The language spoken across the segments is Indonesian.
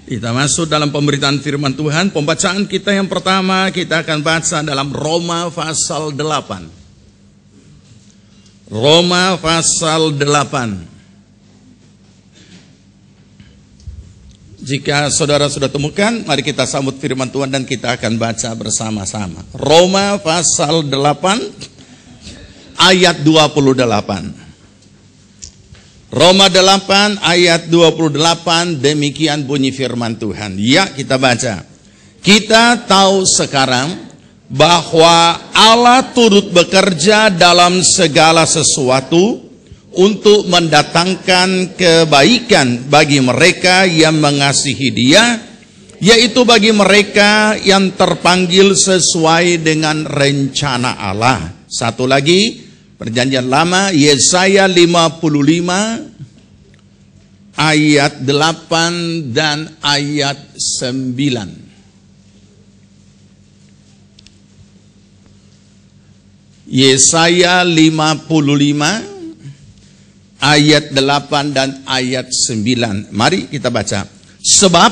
Kita masuk dalam pemberitaan firman Tuhan. Pembacaan kita yang pertama, kita akan baca dalam Roma pasal 8. Roma pasal 8. Jika saudara sudah temukan, mari kita sambut firman Tuhan dan kita akan baca bersama-sama. Roma pasal 8 ayat 28. Roma 8 ayat 28, demikian bunyi firman Tuhan. Ya, kita baca. Kita tahu sekarang bahwa Allah turut bekerja dalam segala sesuatu untuk mendatangkan kebaikan bagi mereka yang mengasihi Dia, yaitu bagi mereka yang terpanggil sesuai dengan rencana Allah. Satu lagi, Perjanjian Lama, Yesaya 55 ayat 8 dan ayat 9. Yesaya 55 ayat 8 dan ayat 9. Mari kita baca. Sebab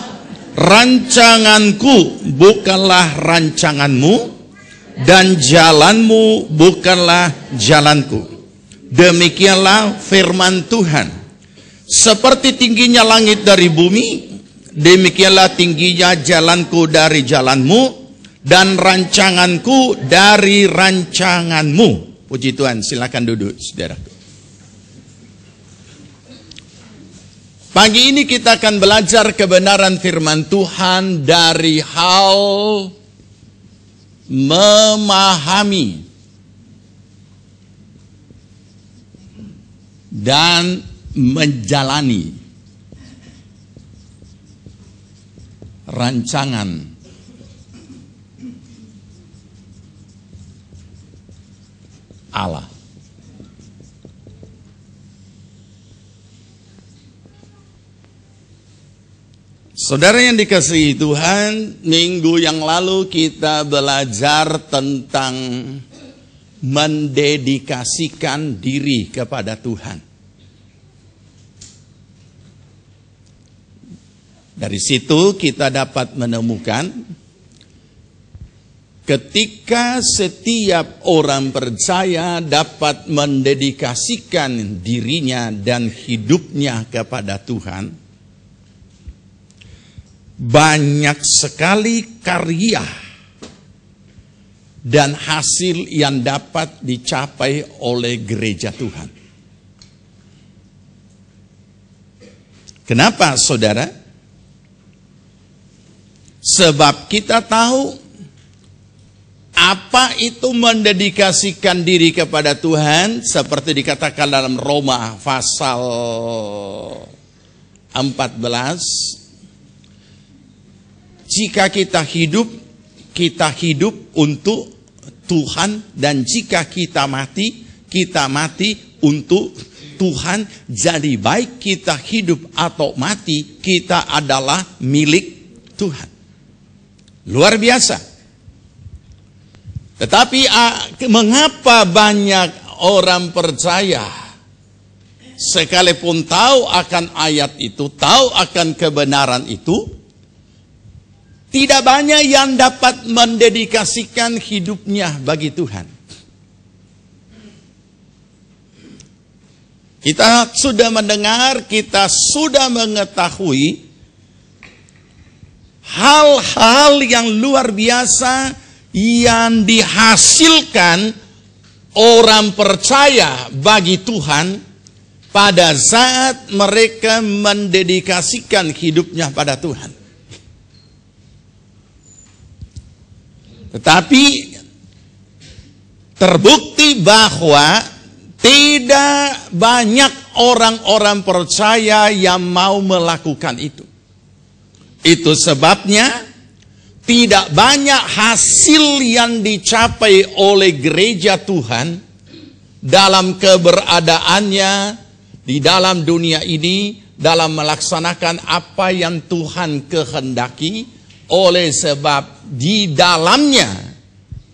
rancanganku bukanlah rancanganmu, dan jalanmu bukanlah jalanku. Demikianlah firman Tuhan. Seperti tingginya langit dari bumi, demikianlah tingginya jalanku dari jalanmu, dan rancanganku dari rancanganmu. Puji Tuhan, silakan duduk saudara. Pagi ini kita akan belajar kebenaran firman Tuhan dari hal memahami dan menjalani rancangan Allah. Saudara yang dikasihi Tuhan, minggu yang lalu kita belajar tentang mendedikasikan diri kepada Tuhan. Dari situ kita dapat menemukan ketika setiap orang percaya dapat mendedikasikan dirinya dan hidupnya kepada Tuhan, banyak sekali karya dan hasil yang dapat dicapai oleh gereja Tuhan. Kenapa, saudara? Sebab kita tahu apa itu mendedikasikan diri kepada Tuhan, seperti dikatakan dalam Roma pasal 14. Jika kita hidup untuk Tuhan, dan jika kita mati untuk Tuhan. Jadi baik kita hidup atau mati, kita adalah milik Tuhan. Luar biasa. Tetapi mengapa banyak orang percaya sekalipun tahu akan ayat itu, tahu akan kebenaran itu, tidak banyak yang dapat mendedikasikan hidupnya bagi Tuhan. Kita sudah mendengar, kita sudah mengetahui hal-hal yang luar biasa yang dihasilkan orang percaya bagi Tuhan pada saat mereka mendedikasikan hidupnya pada Tuhan. Tetapi terbukti bahwa tidak banyak orang-orang percaya yang mau melakukan itu. Itu sebabnya tidak banyak hasil yang dicapai oleh gereja Tuhan dalam keberadaannya di dalam dunia ini, dalam melaksanakan apa yang Tuhan kehendaki. Oleh sebab di dalamnya,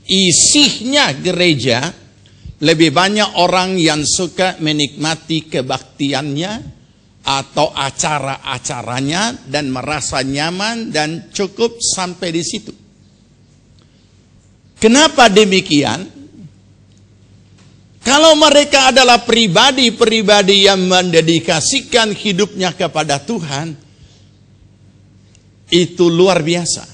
isinya gereja, lebih banyak orang yang suka menikmati kebaktiannya, atau acara-acaranya dan merasa nyaman dan cukup sampai di situ. Kenapa demikian? Kalau mereka adalah pribadi-pribadi yang mendedikasikan hidupnya kepada Tuhan, itu luar biasa.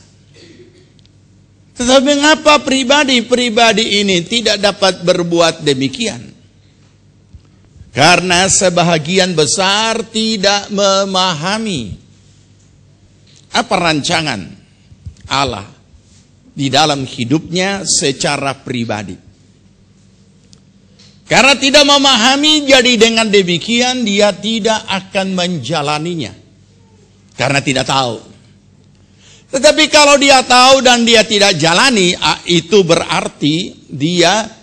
Tetapi mengapa pribadi-pribadi ini tidak dapat berbuat demikian? Karena sebahagian besar tidak memahami apa rancangan Allah di dalam hidupnya secara pribadi. Karena tidak memahami, jadi dengan demikian dia tidak akan menjalaninya. Karena tidak tahu. Tetapi kalau dia tahu dan dia tidak jalani, itu berarti dia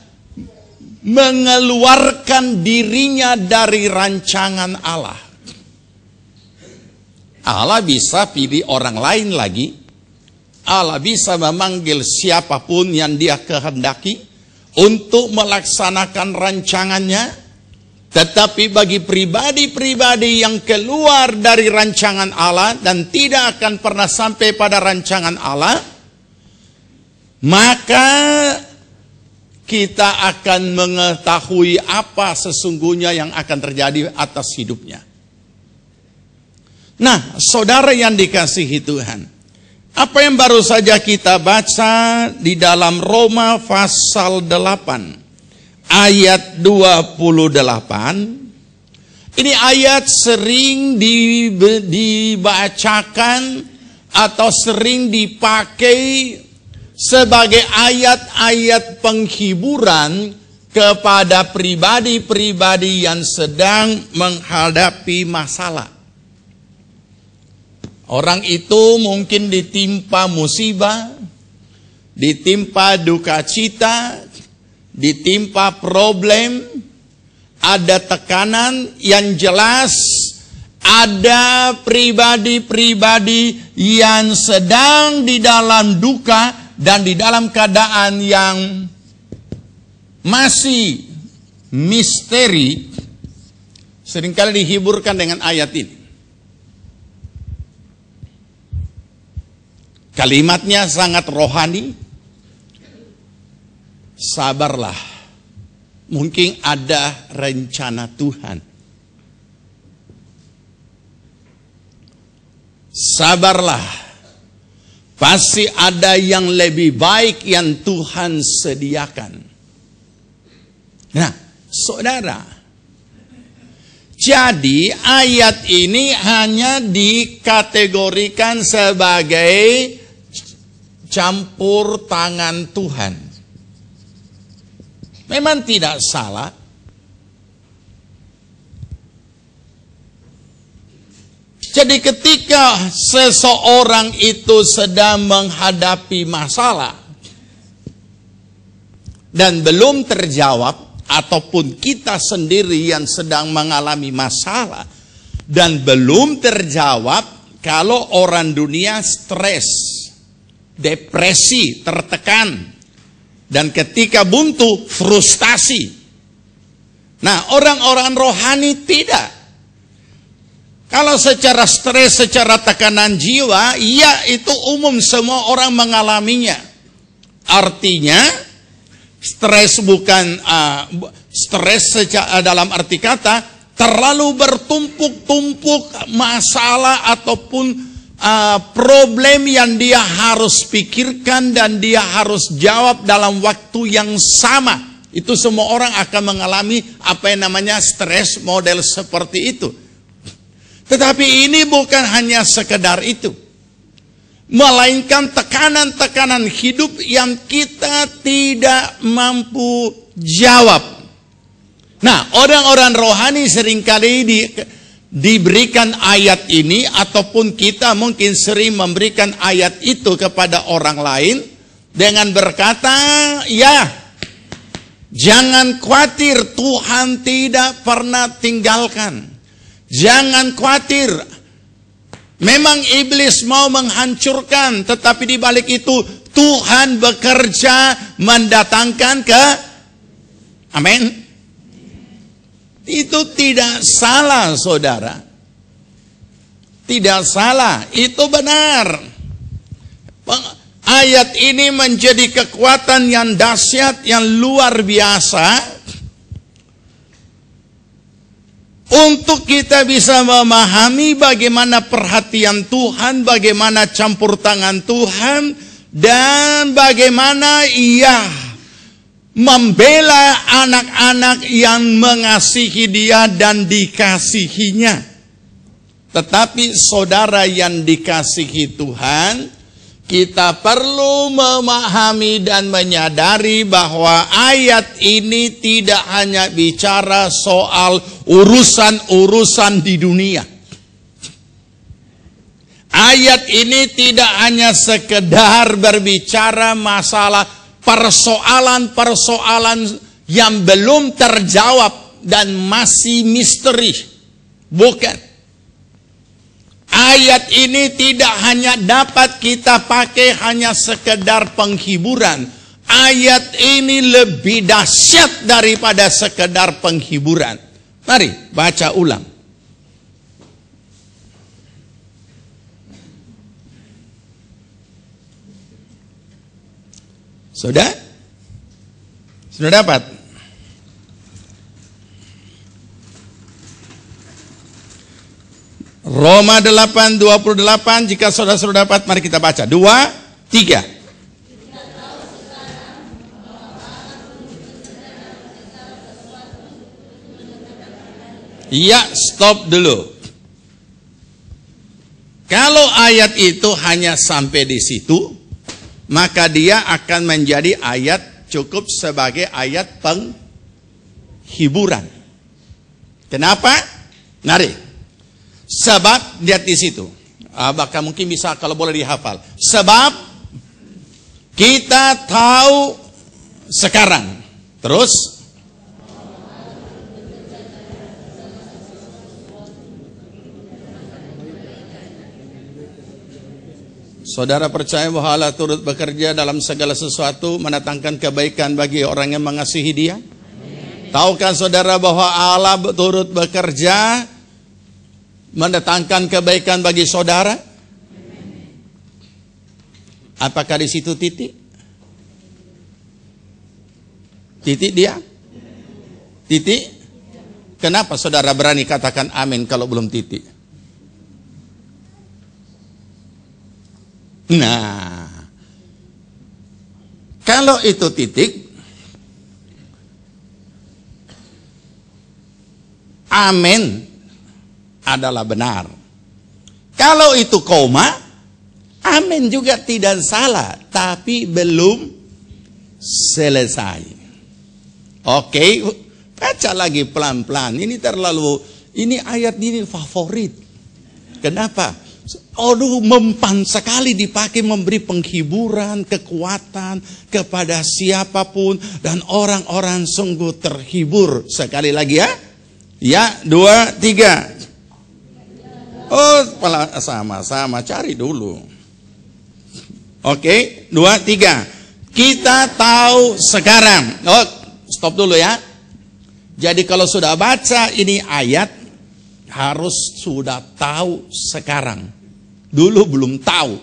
mengeluarkan dirinya dari rancangan Allah. Allah bisa pilih orang lain lagi. Allah bisa memanggil siapapun yang dia kehendaki untuk melaksanakan rancangannya. Tetapi bagi pribadi-pribadi yang keluar dari rancangan Allah dan tidak akan pernah sampai pada rancangan Allah, maka kita akan mengetahui apa sesungguhnya yang akan terjadi atas hidupnya. Nah, saudara yang dikasihi Tuhan, apa yang baru saja kita baca di dalam Roma pasal 8 ayat 28, ini ayat sering dibacakan atau sering dipakai sebagai ayat-ayat penghiburan kepada pribadi-pribadi yang sedang menghadapi masalah. Orang itu mungkin ditimpa musibah, ditimpa duka cita, ditimpa problem, ada tekanan yang jelas. Ada pribadi-pribadi yang sedang di dalam duka dan di dalam keadaan yang masih misteri, seringkali dihiburkan dengan ayat ini. Kalimatnya sangat rohani. Sabarlah, mungkin ada rencana Tuhan. Sabarlah, pasti ada yang lebih baik yang Tuhan sediakan. Nah, saudara, jadi ayat ini hanya dikategorikan sebagai campur tangan Tuhan. Memang tidak salah. Jadi ketika seseorang itu sedang menghadapi masalah dan belum terjawab, ataupun kita sendiri yang sedang mengalami masalah dan belum terjawab, kalau orang dunia stres, depresi, tertekan, dan ketika buntu frustasi. Nah, orang-orang rohani tidak. Kalau secara stres, secara tekanan jiwa, ya itu umum, semua orang mengalaminya. Artinya, stres bukan stres dalam arti kata terlalu bertumpuk-tumpuk masalah ataupun problem yang dia harus pikirkan dan dia harus jawab dalam waktu yang sama. Itu semua orang akan mengalami apa yang namanya stres model seperti itu. Tetapi ini bukan hanya sekedar itu, melainkan tekanan-tekanan hidup yang kita tidak mampu jawab. Nah, orang-orang rohani seringkali diberikan ayat ini, ataupun kita mungkin sering memberikan ayat itu kepada orang lain dengan berkata, ya, jangan khawatir, Tuhan tidak pernah tinggalkan. Jangan khawatir, memang iblis mau menghancurkan, tetapi di balik itu Tuhan bekerja mendatangkan amin. Itu tidak salah, saudara. tidak salah, itu benar. Ayat ini menjadi kekuatan yang dahsyat, yang luar biasa, untuk kita bisa memahami bagaimana perhatian Tuhan, bagaimana campur tangan Tuhan, dan bagaimana Ia membela anak-anak yang mengasihi Dia dan dikasihinya. Tetapi saudara yang dikasihi Tuhan, kita perlu memahami dan menyadari bahwa ayat ini tidak hanya bicara soal urusan-urusan di dunia. Ayat ini tidak hanya sekedar berbicara masalah persoalan-persoalan yang belum terjawab dan masih misteri. Bukan. Ayat ini tidak hanya dapat kita pakai hanya sekedar penghiburan. Ayat ini lebih dahsyat daripada sekedar penghiburan. Mari baca ulang. Sudah? Sudah dapat? Roma 8:28, jika saudara sudah dapat, mari kita baca. 2, 3. Iya, stop dulu. Kalau ayat itu hanya sampai di situ, maka dia akan menjadi ayat cukup sebagai ayat penghiburan. Kenapa? Mari. Sebab, lihat di situ. Bahkan mungkin bisa kalau boleh dihafal. Sebab kita tahu sekarang. Terus. Saudara percaya bahwa Allah turut bekerja dalam segala sesuatu, mendatangkan kebaikan bagi orang yang mengasihi Dia? Tahukah saudara bahwa Allah turut bekerja mendatangkan kebaikan bagi saudara? Apakah di situ titik? Titik dia? Titik? Kenapa saudara berani katakan amin kalau belum titik? Nah, kalau itu titik, amin adalah benar. Kalau itu koma, amin juga tidak salah, tapi belum selesai. Oke, baca lagi pelan-pelan. Ini ayat ini favorit. Kenapa? Aduh, mempan sekali dipakai memberi penghiburan, kekuatan kepada siapapun, dan orang-orang sungguh terhibur. Sekali lagi ya. Ya, 2, 3. Oh, sama-sama cari dulu. Oke, 2, 3. Kita tahu sekarang. Oh, stop dulu ya. Jadi kalau sudah baca ini ayat, harus sudah tahu sekarang. Dulu belum tahu.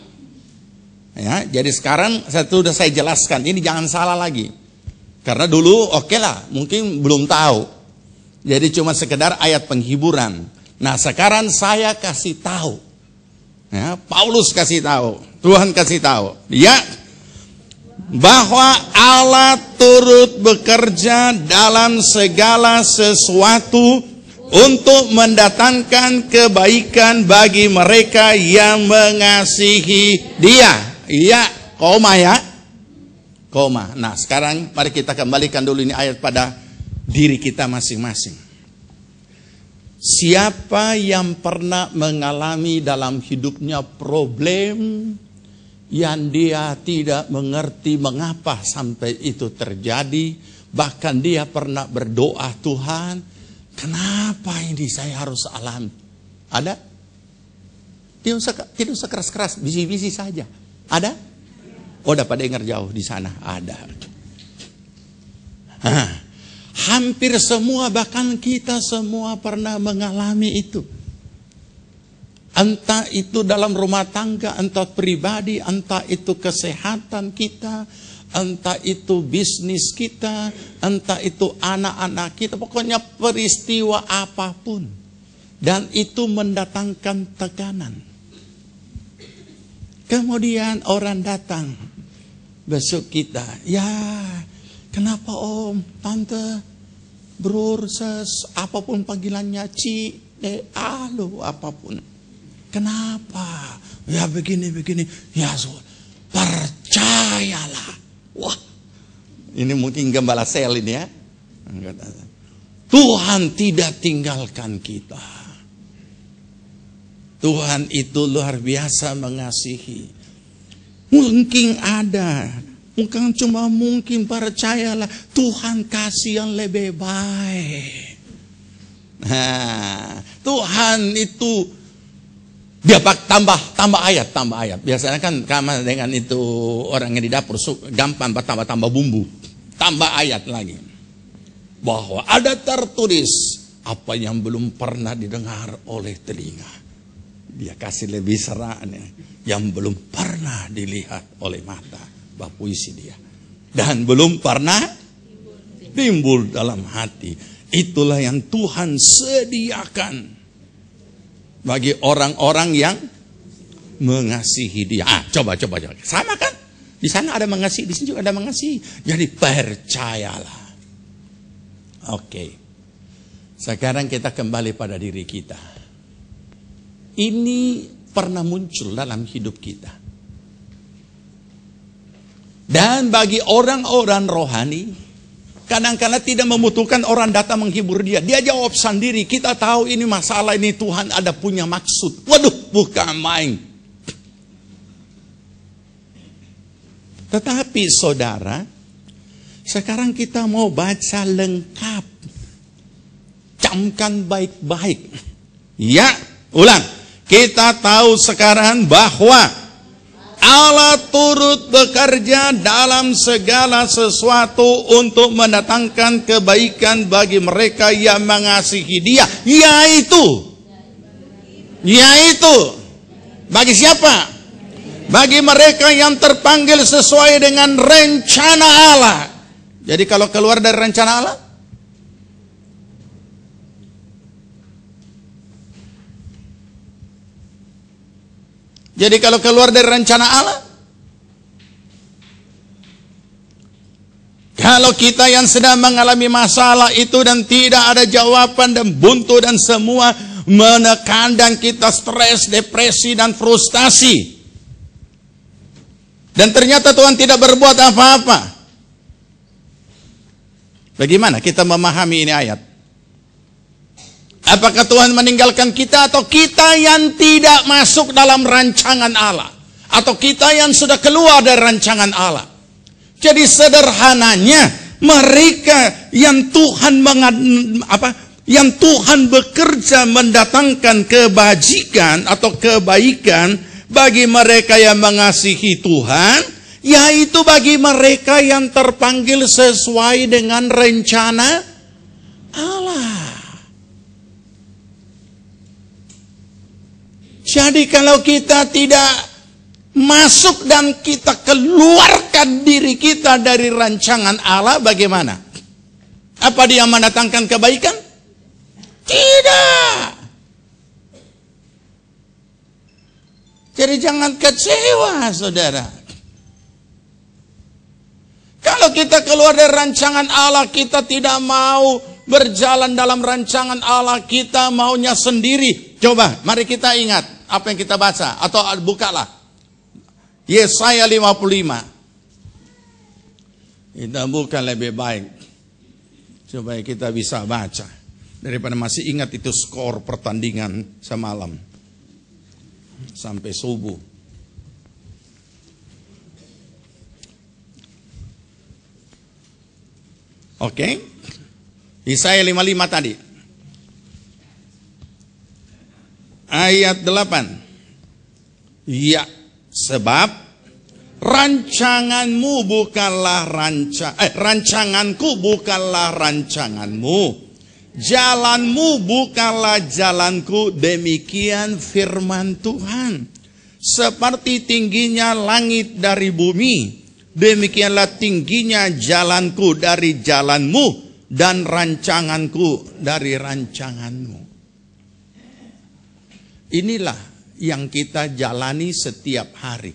Ya, jadi sekarang sudah saya jelaskan. Ini jangan salah lagi. Karena dulu oke lah, mungkin belum tahu. Jadi cuma sekedar ayat penghiburan. Nah, sekarang saya kasih tahu. Ya, Paulus kasih tahu. Tuhan kasih tahu. Ya, bahwa Allah turut bekerja dalam segala sesuatu untuk mendatangkan kebaikan bagi mereka yang mengasihi Dia. Iya, koma ya. Koma. Nah, sekarang mari kita kembalikan dulu ini ayat pada diri kita masing-masing. Siapa yang pernah mengalami dalam hidupnya problem yang dia tidak mengerti mengapa sampai itu terjadi, bahkan dia pernah berdoa, Tuhan, kenapa ini saya harus alami? Ada? Tidak usah keras-keras, bisi-bisi saja. Ada? Oh, dapat dengar jauh di sana. Ada. Hampir semua, bahkan kita semua pernah mengalami itu. Entah itu dalam rumah tangga, entah pribadi, entah itu kesehatan kita, entah itu bisnis kita, entah itu anak-anak kita, pokoknya peristiwa apapun. Dan itu mendatangkan tekanan. Kemudian orang datang besok kita, ya kenapa om, tante, bror, ses, apapun panggilannya, ci, alo, apapun. Kenapa? Ya begini. Ya percayalah. Wah, ini mungkin gembala sel ini ya. Tuhan tidak tinggalkan kita. Tuhan itu luar biasa mengasihi. Mungkin ada, bukan cuma mungkin, percayalah, Tuhan kasih yang lebih baik. Nah, Tuhan itu dia tambah ayat. Biasanya kan sama dengan itu orang yang di dapur gampang tambah bumbu, tambah ayat lagi. Bahwa ada tertulis apa yang belum pernah didengar oleh telinga. Dia kasih lebih serahnya yang belum pernah dilihat oleh mata. Puisi dia. Dan belum pernah timbul dalam hati. Itulah yang Tuhan sediakan bagi orang-orang yang mengasihi dia. Coba. Sama kan? Di sana ada mengasihi, di sini juga ada mengasihi. Jadi percayalah. Oke. Sekarang kita kembali pada diri kita. Ini pernah muncul dalam hidup kita. Dan bagi orang-orang rohani, kadang-kadang tidak membutuhkan orang datang menghibur dia. Dia jawab sendiri. Kita tahu ini masalah ini Tuhan ada punya maksud. Waduh, bukan main. Tetapi saudara, sekarang kita mau baca lengkap. Camkan baik-baik. Ya, ulang. Kita tahu sekarang bahwa Allah turut bekerja dalam segala sesuatu untuk mendatangkan kebaikan bagi mereka yang mengasihi Dia. Yaitu bagi siapa? Bagi mereka yang terpanggil sesuai dengan rencana Allah. Jadi kalau keluar dari rencana Allah, kalau kita yang sedang mengalami masalah itu dan tidak ada jawaban dan buntu dan semua menekan dan kita stres, depresi dan frustasi. Dan ternyata Tuhan tidak berbuat apa-apa. Bagaimana kita memahami ini ayat? Apakah Tuhan meninggalkan kita atau kita yang tidak masuk dalam rancangan Allah? Atau kita yang sudah keluar dari rancangan Allah? Jadi sederhananya mereka yang Tuhan bekerja mendatangkan kebajikan atau kebaikan bagi mereka yang mengasihi Tuhan, yaitu bagi mereka yang terpanggil sesuai dengan rencana Allah. Jadi kalau kita tidak masuk dan kita keluarkan diri kita dari rancangan Allah, bagaimana? Apa dia mendatangkan kebaikan? Tidak. Jadi jangan kecewa, saudara. Kalau kita keluar dari rancangan Allah, kita tidak mau berjalan dalam rancangan Allah, kita maunya sendiri. Coba, mari kita ingat apa yang kita baca, atau bukalah Yesaya 55. Kita buka lebih baik supaya kita bisa baca daripada masih ingat itu skor pertandingan semalam sampai subuh. Oke. Yesaya 55 tadi. Ayat 8. Ya, sebab rancanganmu bukanlah rancanganku bukanlah rancanganmu, Jalanmu bukanlah jalanku, demikian firman Tuhan. Seperti tingginya langit dari bumi, demikianlah tingginya jalanku dari jalanmu, dan rancanganku dari rancanganmu. Inilah yang kita jalani setiap hari.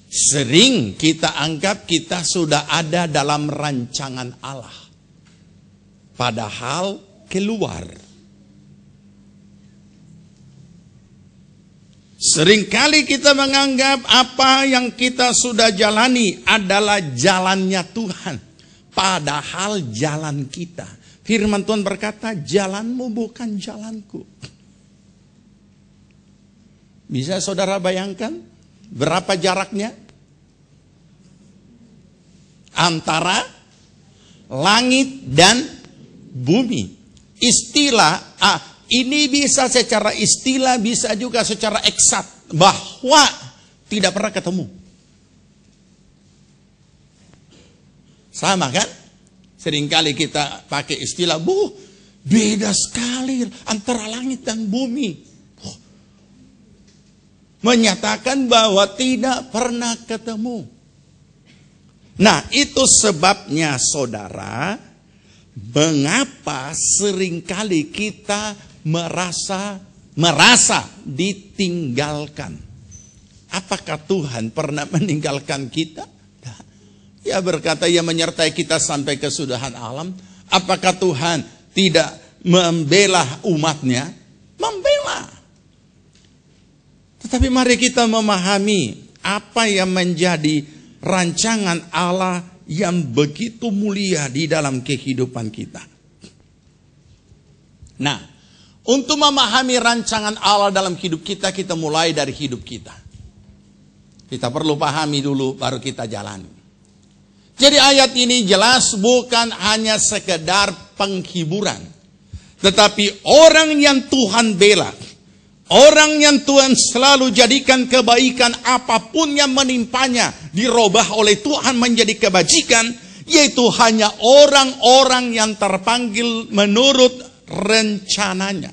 Sering kita anggap kita sudah ada dalam rancangan Allah, padahal keluar. Seringkali kita menganggap apa yang kita sudah jalani adalah jalannya Tuhan, padahal jalan kita. Firman Tuhan berkata, jalanmu bukan jalanku. Bisa saudara bayangkan berapa jaraknya antara langit dan bumi? Istilah ini bisa secara istilah, bisa juga secara eksakt, bahwa tidak pernah ketemu. Sama kan? Seringkali kita pakai istilah, beda sekali antara langit dan bumi. Menyatakan bahwa tidak pernah ketemu. Nah, itu sebabnya saudara, mengapa seringkali kita merasa ditinggalkan. Apakah Tuhan pernah meninggalkan kita? Ia berkata ia menyertai kita sampai kesudahan alam. Apakah Tuhan tidak membela umatnya? Membela. Tetapi mari kita memahami apa yang menjadi rancangan Allah yang begitu mulia di dalam kehidupan kita. Nah, untuk memahami rancangan Allah dalam hidup kita, kita mulai dari hidup kita. Kita perlu pahami dulu, baru kita jalani. Jadi ayat ini jelas bukan hanya sekedar penghiburan, tetapi orang yang Tuhan bela, orang yang Tuhan selalu jadikan kebaikan, apapun yang menimpanya dirubah oleh Tuhan menjadi kebajikan, yaitu hanya orang-orang yang terpanggil menurut rencananya.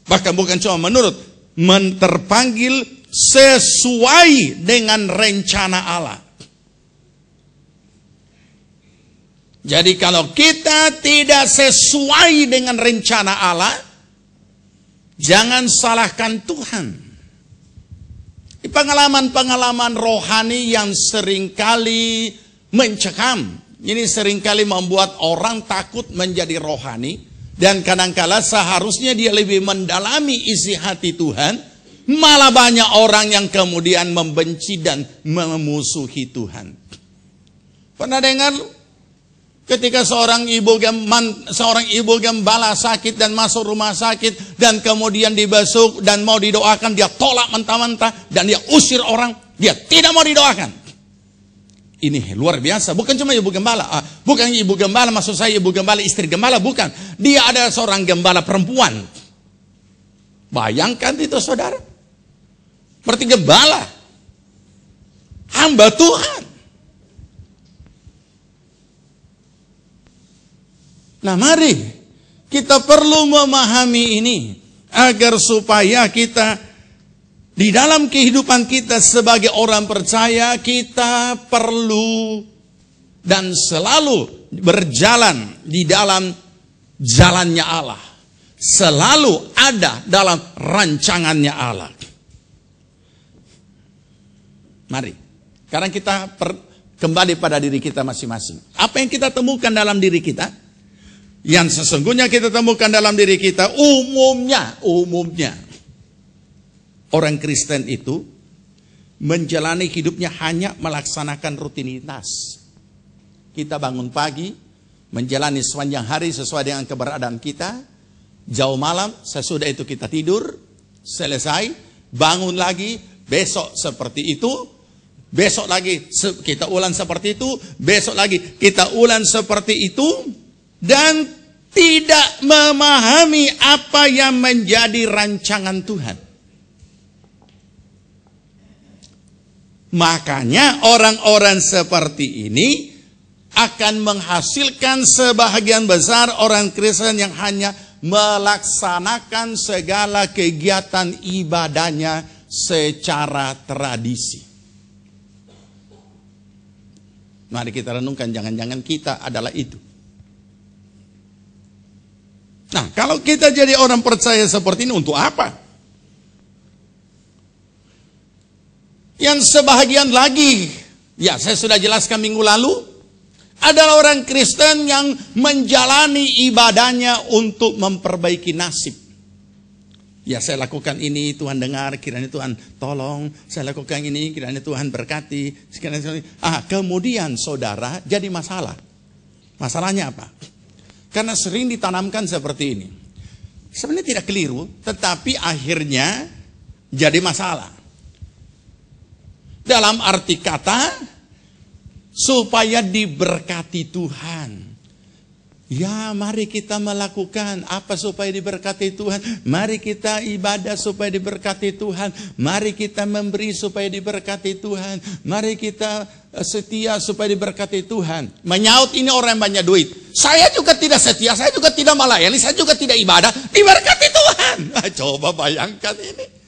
Bahkan bukan cuma menurut, terpanggil sesuai dengan rencana Allah. Jadi kalau kita tidak sesuai dengan rencana Allah, jangan salahkan Tuhan. Pengalaman-pengalaman rohani yang seringkali mencekam, ini seringkali membuat orang takut menjadi rohani. Dan kadangkala seharusnya dia lebih mendalami isi hati Tuhan, malah banyak orang yang kemudian membenci dan memusuhi Tuhan. Pernah dengar ketika seorang ibu gembala sakit dan masuk rumah sakit, dan kemudian dibesuk dan mau didoakan, dia tolak mentah-mentah dan dia usir orang, dia tidak mau didoakan. Ini luar biasa, bukan cuma ibu gembala, bukan ibu gembala, maksud saya ibu gembala, istri gembala, bukan. Dia adalah seorang gembala perempuan. Bayangkan itu saudara, berarti gembala, hamba Tuhan. Nah mari, kita perlu memahami ini, agar supaya kita di dalam kehidupan kita sebagai orang percaya, kita perlu dan selalu berjalan di dalam jalannya Allah. Selalu ada dalam rancangannya Allah. Mari, sekarang kita kembali pada diri kita masing-masing. Apa yang kita temukan dalam diri kita? Yang sesungguhnya kita temukan dalam diri kita, umumnya orang Kristen itu menjalani hidupnya hanya melaksanakan rutinitas. Kita bangun pagi, menjalani sepanjang hari sesuai dengan keberadaan kita. Jauh malam, sesudah itu kita tidur, selesai, bangun lagi, besok seperti itu, besok lagi kita ulang seperti itu, besok lagi kita ulang seperti itu, dan tidak memahami apa yang menjadi rancangan Tuhan. Makanya orang-orang seperti ini akan menghasilkan sebahagian besar orang Kristen yang hanya melaksanakan segala kegiatan ibadahnya secara tradisi. Mari kita renungkan, jangan-jangan kita adalah itu. Nah, kalau kita jadi orang percaya seperti ini, untuk apa? Yang sebahagian lagi, ya saya sudah jelaskan minggu lalu, adalah orang Kristen yang menjalani ibadahnya untuk memperbaiki nasib. Ya, saya lakukan ini, Tuhan dengar, kiranya Tuhan tolong. Saya lakukan ini, kiranya Tuhan berkati. Kemudian saudara jadi masalah. Masalahnya apa? Karena sering ditanamkan seperti ini. Sebenarnya tidak keliru, tetapi akhirnya jadi masalah. Dalam arti kata, supaya diberkati Tuhan. Ya, mari kita melakukan apa supaya diberkati Tuhan. Mari kita ibadah supaya diberkati Tuhan. Mari kita memberi supaya diberkati Tuhan. Mari kita setia supaya diberkati Tuhan. Menyaut ini orang yang banyak duit. Saya juga tidak setia, saya juga tidak melayani, saya juga tidak ibadah. Diberkati Tuhan. Nah, coba bayangkan ini.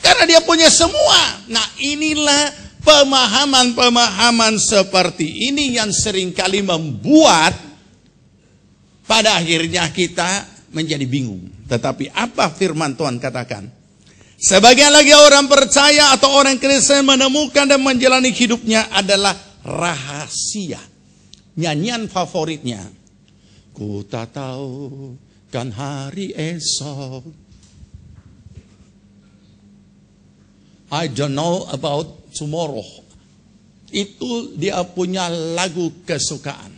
Karena dia punya semua. Nah, inilah pemahaman-pemahaman seperti ini yang seringkali membuat pada akhirnya kita menjadi bingung. Tetapi apa firman Tuhan katakan? Sebagian lagi orang percaya atau orang Kristen menemukan dan menjalani hidupnya adalah rahasia. Nyanyian favoritnya. Ku tak tahu kan hari esok. I don't know about tomorrow. Itu dia punya lagu kesukaan.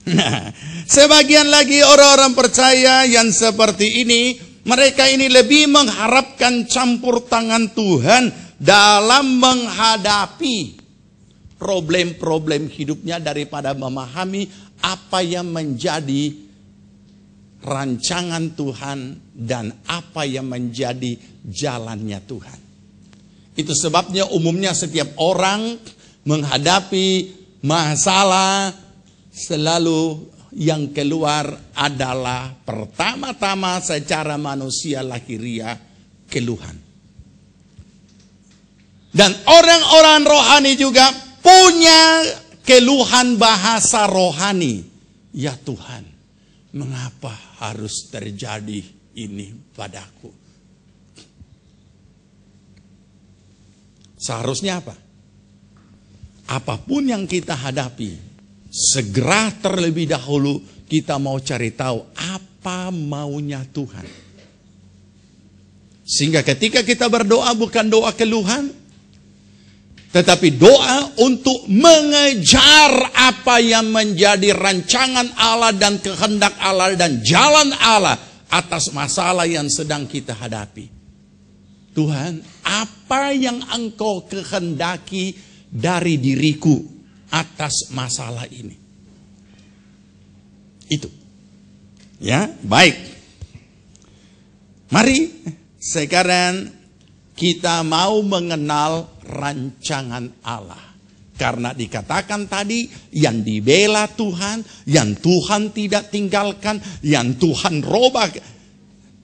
Nah, sebagian lagi orang-orang percaya yang seperti ini, mereka ini lebih mengharapkan campur tangan Tuhan dalam menghadapi problem-problem hidupnya daripada memahami apa yang menjadi rancangan Tuhan dan apa yang menjadi jalannya Tuhan. Itu sebabnya umumnya setiap orang menghadapi masalah selalu yang keluar adalah pertama-tama secara manusia lahiriah keluhan. Dan orang-orang rohani juga punya keluhan bahasa rohani. Ya Tuhan, mengapa harus terjadi ini padaku? Seharusnya apa? Apapun yang kita hadapi, segera terlebih dahulu kita mau cari tahu apa maunya Tuhan. Sehingga ketika kita berdoa bukan doa keluhan, tetapi doa untuk mengejar apa yang menjadi rancangan Allah dan kehendak Allah dan jalan Allah atas masalah yang sedang kita hadapi. Tuhan, apa yang Engkau kehendaki dari diriku atas masalah ini? Itu. Ya, baik. Mari sekarang kita mau mengenal rancangan Allah. Karena dikatakan tadi, yang dibela Tuhan, yang Tuhan tidak tinggalkan, yang Tuhan robah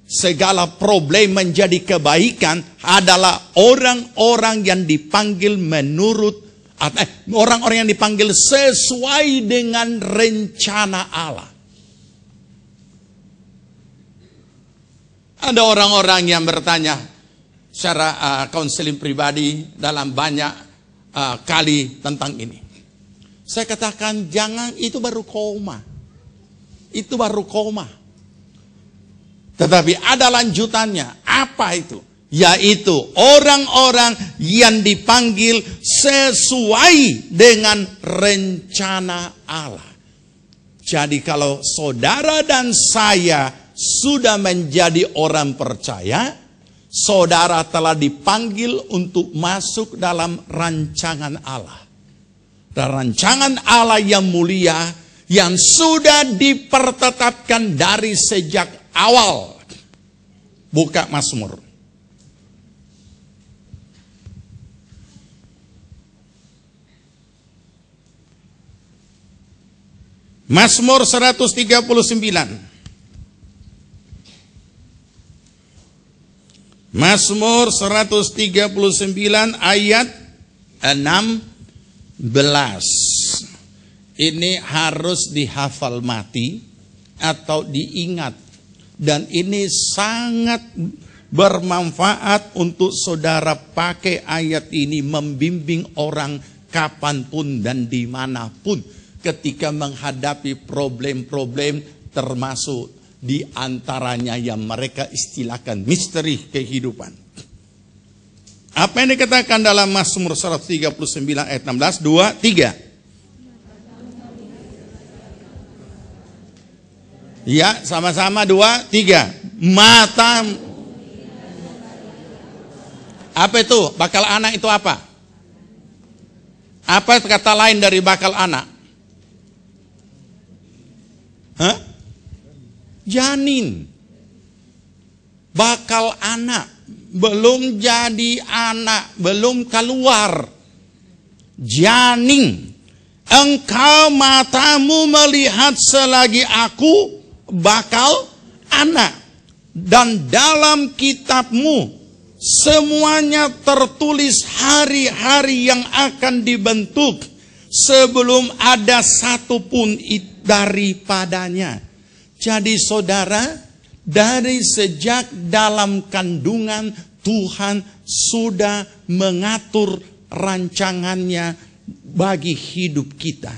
segala problem menjadi kebaikan adalah orang-orang yang dipanggil menurut orang-orang yang dipanggil sesuai dengan rencana Allah. Ada orang-orang yang bertanya secara konseling pribadi dalam banyak kali tentang ini. Saya katakan jangan, itu baru koma. Itu baru koma. Tetapi ada lanjutannya. Apa itu? Yaitu orang-orang yang dipanggil sesuai dengan rencana Allah. Jadi kalau saudara dan saya sudah menjadi orang percaya, saudara telah dipanggil untuk masuk dalam rancangan Allah. Dan rancangan Allah yang mulia, yang sudah dipertetapkan dari sejak awal. Buka Mazmur. Mazmur 139. Mazmur 139 ayat 16. Ini harus dihafal mati atau diingat. Dan ini sangat bermanfaat untuk saudara pakai ayat ini membimbing orang kapanpun dan dimanapun ketika menghadapi problem-problem, termasuk di antaranya yang mereka istilahkan misteri kehidupan. Apa yang dikatakan dalam Mazmur 139 ayat 16, 2, 3. Ya, sama-sama 2, 3. Mata. Apa itu? Bakal anak itu apa? Apa kata lain dari bakal anak? Hah? Janin. Bakal anak. Belum jadi anak. Belum keluar. Janin. Engkau matamu melihat selagi aku bakal anak. Dan dalam kitabmu semuanya tertulis hari-hari yang akan dibentuk sebelum ada satupun daripadanya. Jadi saudara, dari sejak dalam kandungan Tuhan sudah mengatur rancangannya bagi hidup kita.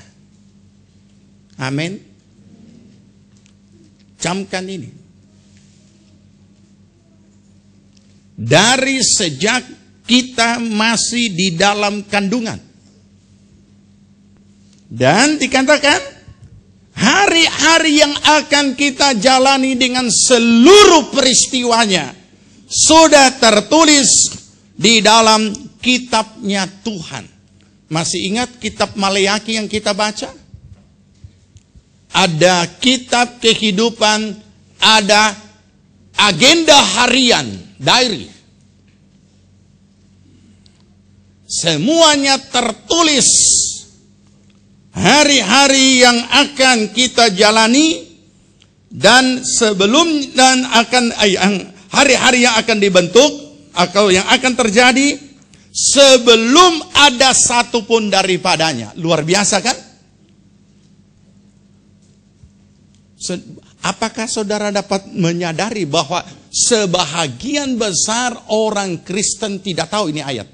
Amin. Camkan ini. Dari sejak kita masih di dalam kandungan. Dan dikatakan hari-hari yang akan kita jalani dengan seluruh peristiwanya sudah tertulis di dalam kitabnya Tuhan. Masih ingat kitab Maleakhi yang kita baca? Ada kitab kehidupan, ada agenda harian, diary. Semuanya tertulis hari-hari yang akan kita jalani dan sebelum dan akan hari-hari yang akan dibentuk atau yang akan terjadi sebelum ada satupun daripadanya. Luar biasa kan? Apakah saudara dapat menyadari bahwa sebahagian besar orang Kristen tidak tahu ini ayat?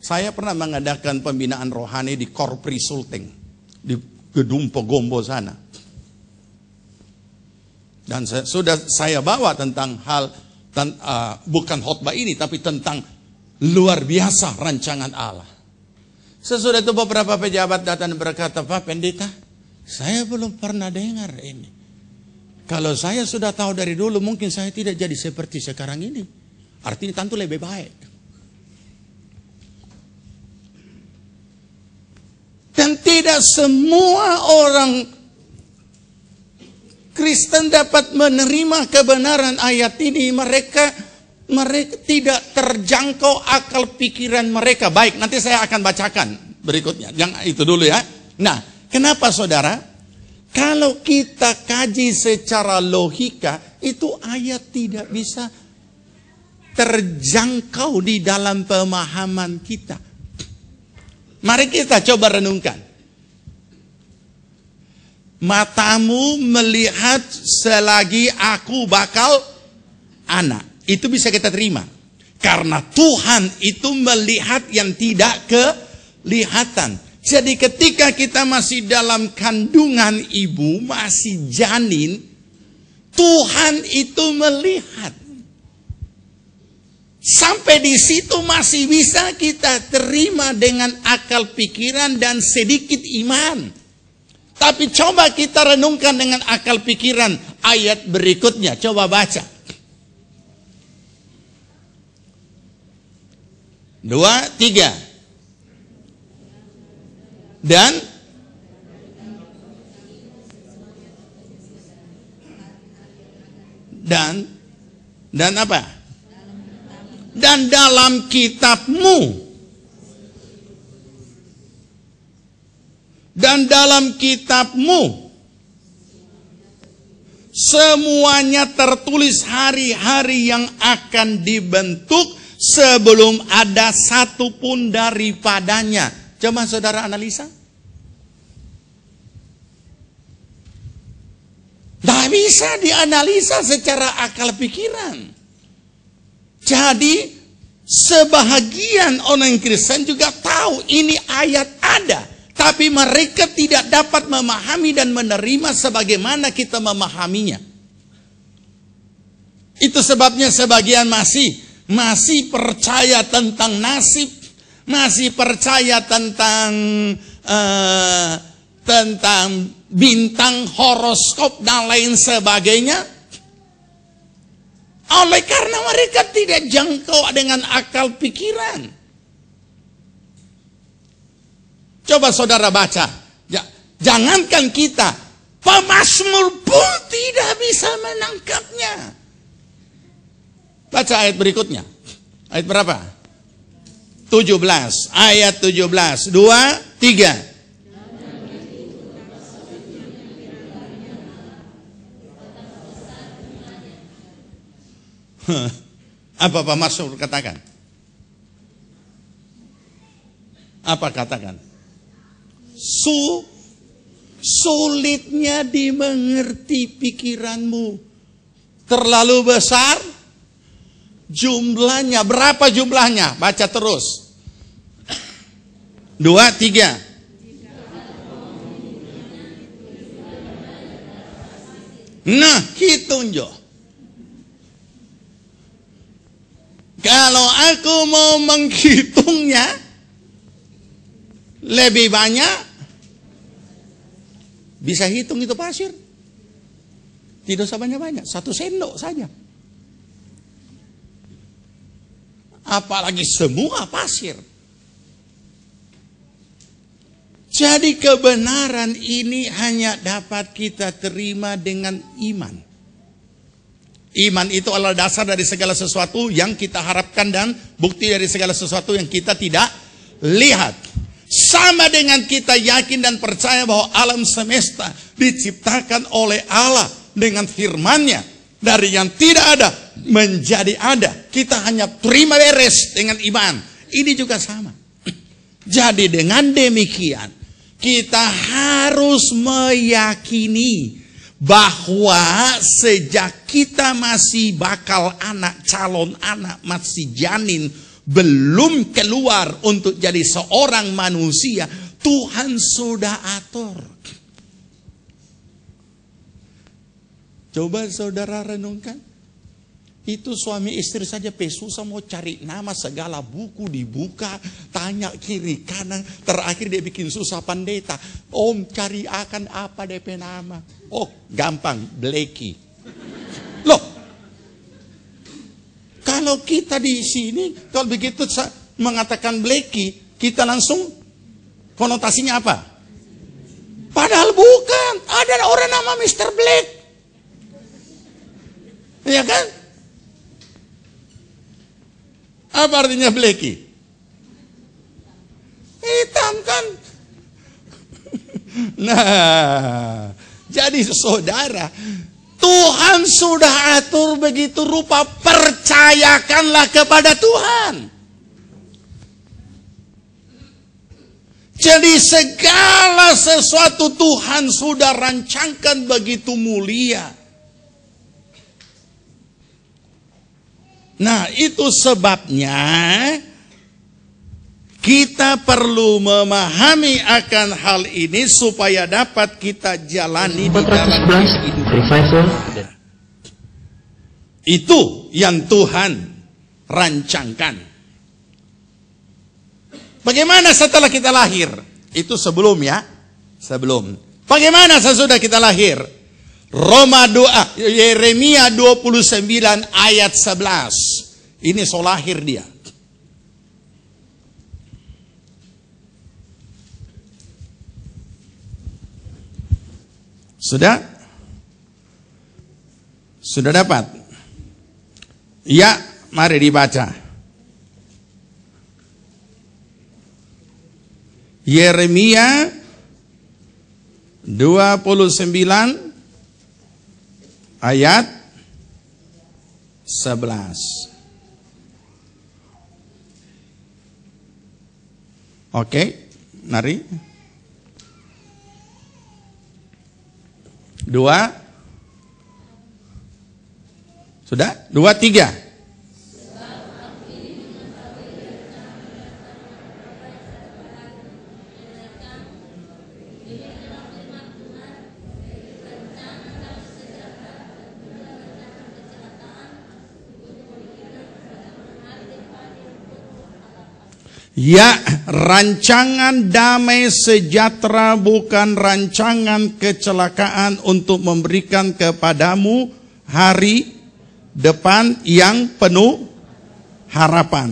Saya pernah mengadakan pembinaan rohani di Korpri Sulteng, di Gedung Pogombo sana. Dan sudah saya bawa tentang hal, bukan khotbah ini, tapi tentang luar biasa rancangan Allah. Sesudah itu beberapa pejabat datang berkata, Pak Pendeta, saya belum pernah dengar ini. Kalau saya sudah tahu dari dulu, mungkin saya tidak jadi seperti sekarang ini. Artinya tentu lebih baik. Dan tidak semua orang Kristen dapat menerima kebenaran ayat ini. Mereka tidak terjangkau akal pikiran mereka. Baik, nanti saya akan bacakan berikutnya. Yang itu dulu ya. Nah, kenapa saudara? Kalau kita kaji secara logika, itu ayat tidak bisa terjangkau di dalam pemahaman kita. Mari kita coba renungkan. Matamu melihat selagi aku bakal anak. Itu bisa kita terima. Karena Tuhan itu melihat yang tidak kelihatan. Jadi ketika kita masih dalam kandungan ibu, masih janin, Tuhan itu melihat. Sampai di situ masih bisa kita terima dengan akal pikiran dan sedikit iman. Tapi coba kita renungkan dengan akal pikiran ayat berikutnya. Coba baca. 2, 3. Dan apa? dan dalam kitabmu. Dan dalam kitabmu semuanya tertulis hari-hari yang akan dibentuk sebelum ada satu pun daripadanya. Coba saudara analisa. Tidak bisa dianalisa secara akal pikiran. Jadi sebahagian orang Kristen juga tahu ini ayat ada. Tapi mereka tidak dapat memahami dan menerima sebagaimana kita memahaminya. Itu sebabnya sebagian masih percaya tentang nasib, masih percaya tentang bintang, horoskop dan lain sebagainya. Oleh karena mereka tidak jangkau dengan akal pikiran. Coba saudara baca. Jangankan kita, pemazmur pun tidak bisa menangkapnya. Baca ayat berikutnya. Ayat berapa? 17. Ayat 17. 2, 3. Apa Pak Mazmur katakan? Apa katakan? Sulitnya dimengerti pikiranmu. Terlalu besar jumlahnya. Berapa jumlahnya? Baca terus. 2, 3. Nah, hitung jo. Kalau aku mau menghitungnya lebih banyak, bisa hitung itu pasir. Tidak usah banyak-banyak, 1 sendok saja. Apalagi semua pasir. Jadi kebenaran ini hanya dapat kita terima dengan iman. Iman itu adalah dasar dari segala sesuatu yang kita harapkan dan bukti dari segala sesuatu yang kita tidak lihat. Sama dengan kita yakin dan percaya bahwa alam semesta diciptakan oleh Allah dengan firman-Nya. Dari yang tidak ada menjadi ada. Kita hanya terima beres dengan iman. Ini juga sama. Jadi dengan demikian, kita harus meyakini bahwa sejak kita masih bakal anak, calon anak, masih janin, belum keluar untuk jadi seorang manusia, Tuhan sudah atur. Coba saudara renungkan. Itu suami istri saja susah mau cari nama, segala buku dibuka, tanya kiri kanan, terakhir dia bikin susah pendeta. Om cari akan apa DP nama? Oh gampang, Blackie. Loh, kalau kita di sini, kalau begitu mengatakan Blackie, kita langsung konotasinya apa? Padahal bukan, ada orang nama Mr. Black. Ya kan? Apa artinya Blackie? Hitam kan? Nah, jadi saudara, Tuhan sudah atur begitu rupa, percayakanlah kepada Tuhan. Jadi segala sesuatu Tuhan sudah rancangkan begitu mulia. Nah, itu sebabnya kita perlu memahami akan hal ini supaya dapat kita jalani di dalam kehidupan. Itu yang Tuhan rancangkan. Bagaimana setelah kita lahir? Itu sebelum ya. Sebelum. Bagaimana sesudah kita lahir? Yeremia 29 ayat 11. Ini soal lahir dia. Sudah? Sudah dapat? Ya, mari dibaca. Yeremia 29 ayat 11. Oke, mari. 2. Sudah? 2, 3. Ya, rancangan damai sejahtera bukan rancangan kecelakaan untuk memberikan kepadamu hari depan yang penuh harapan.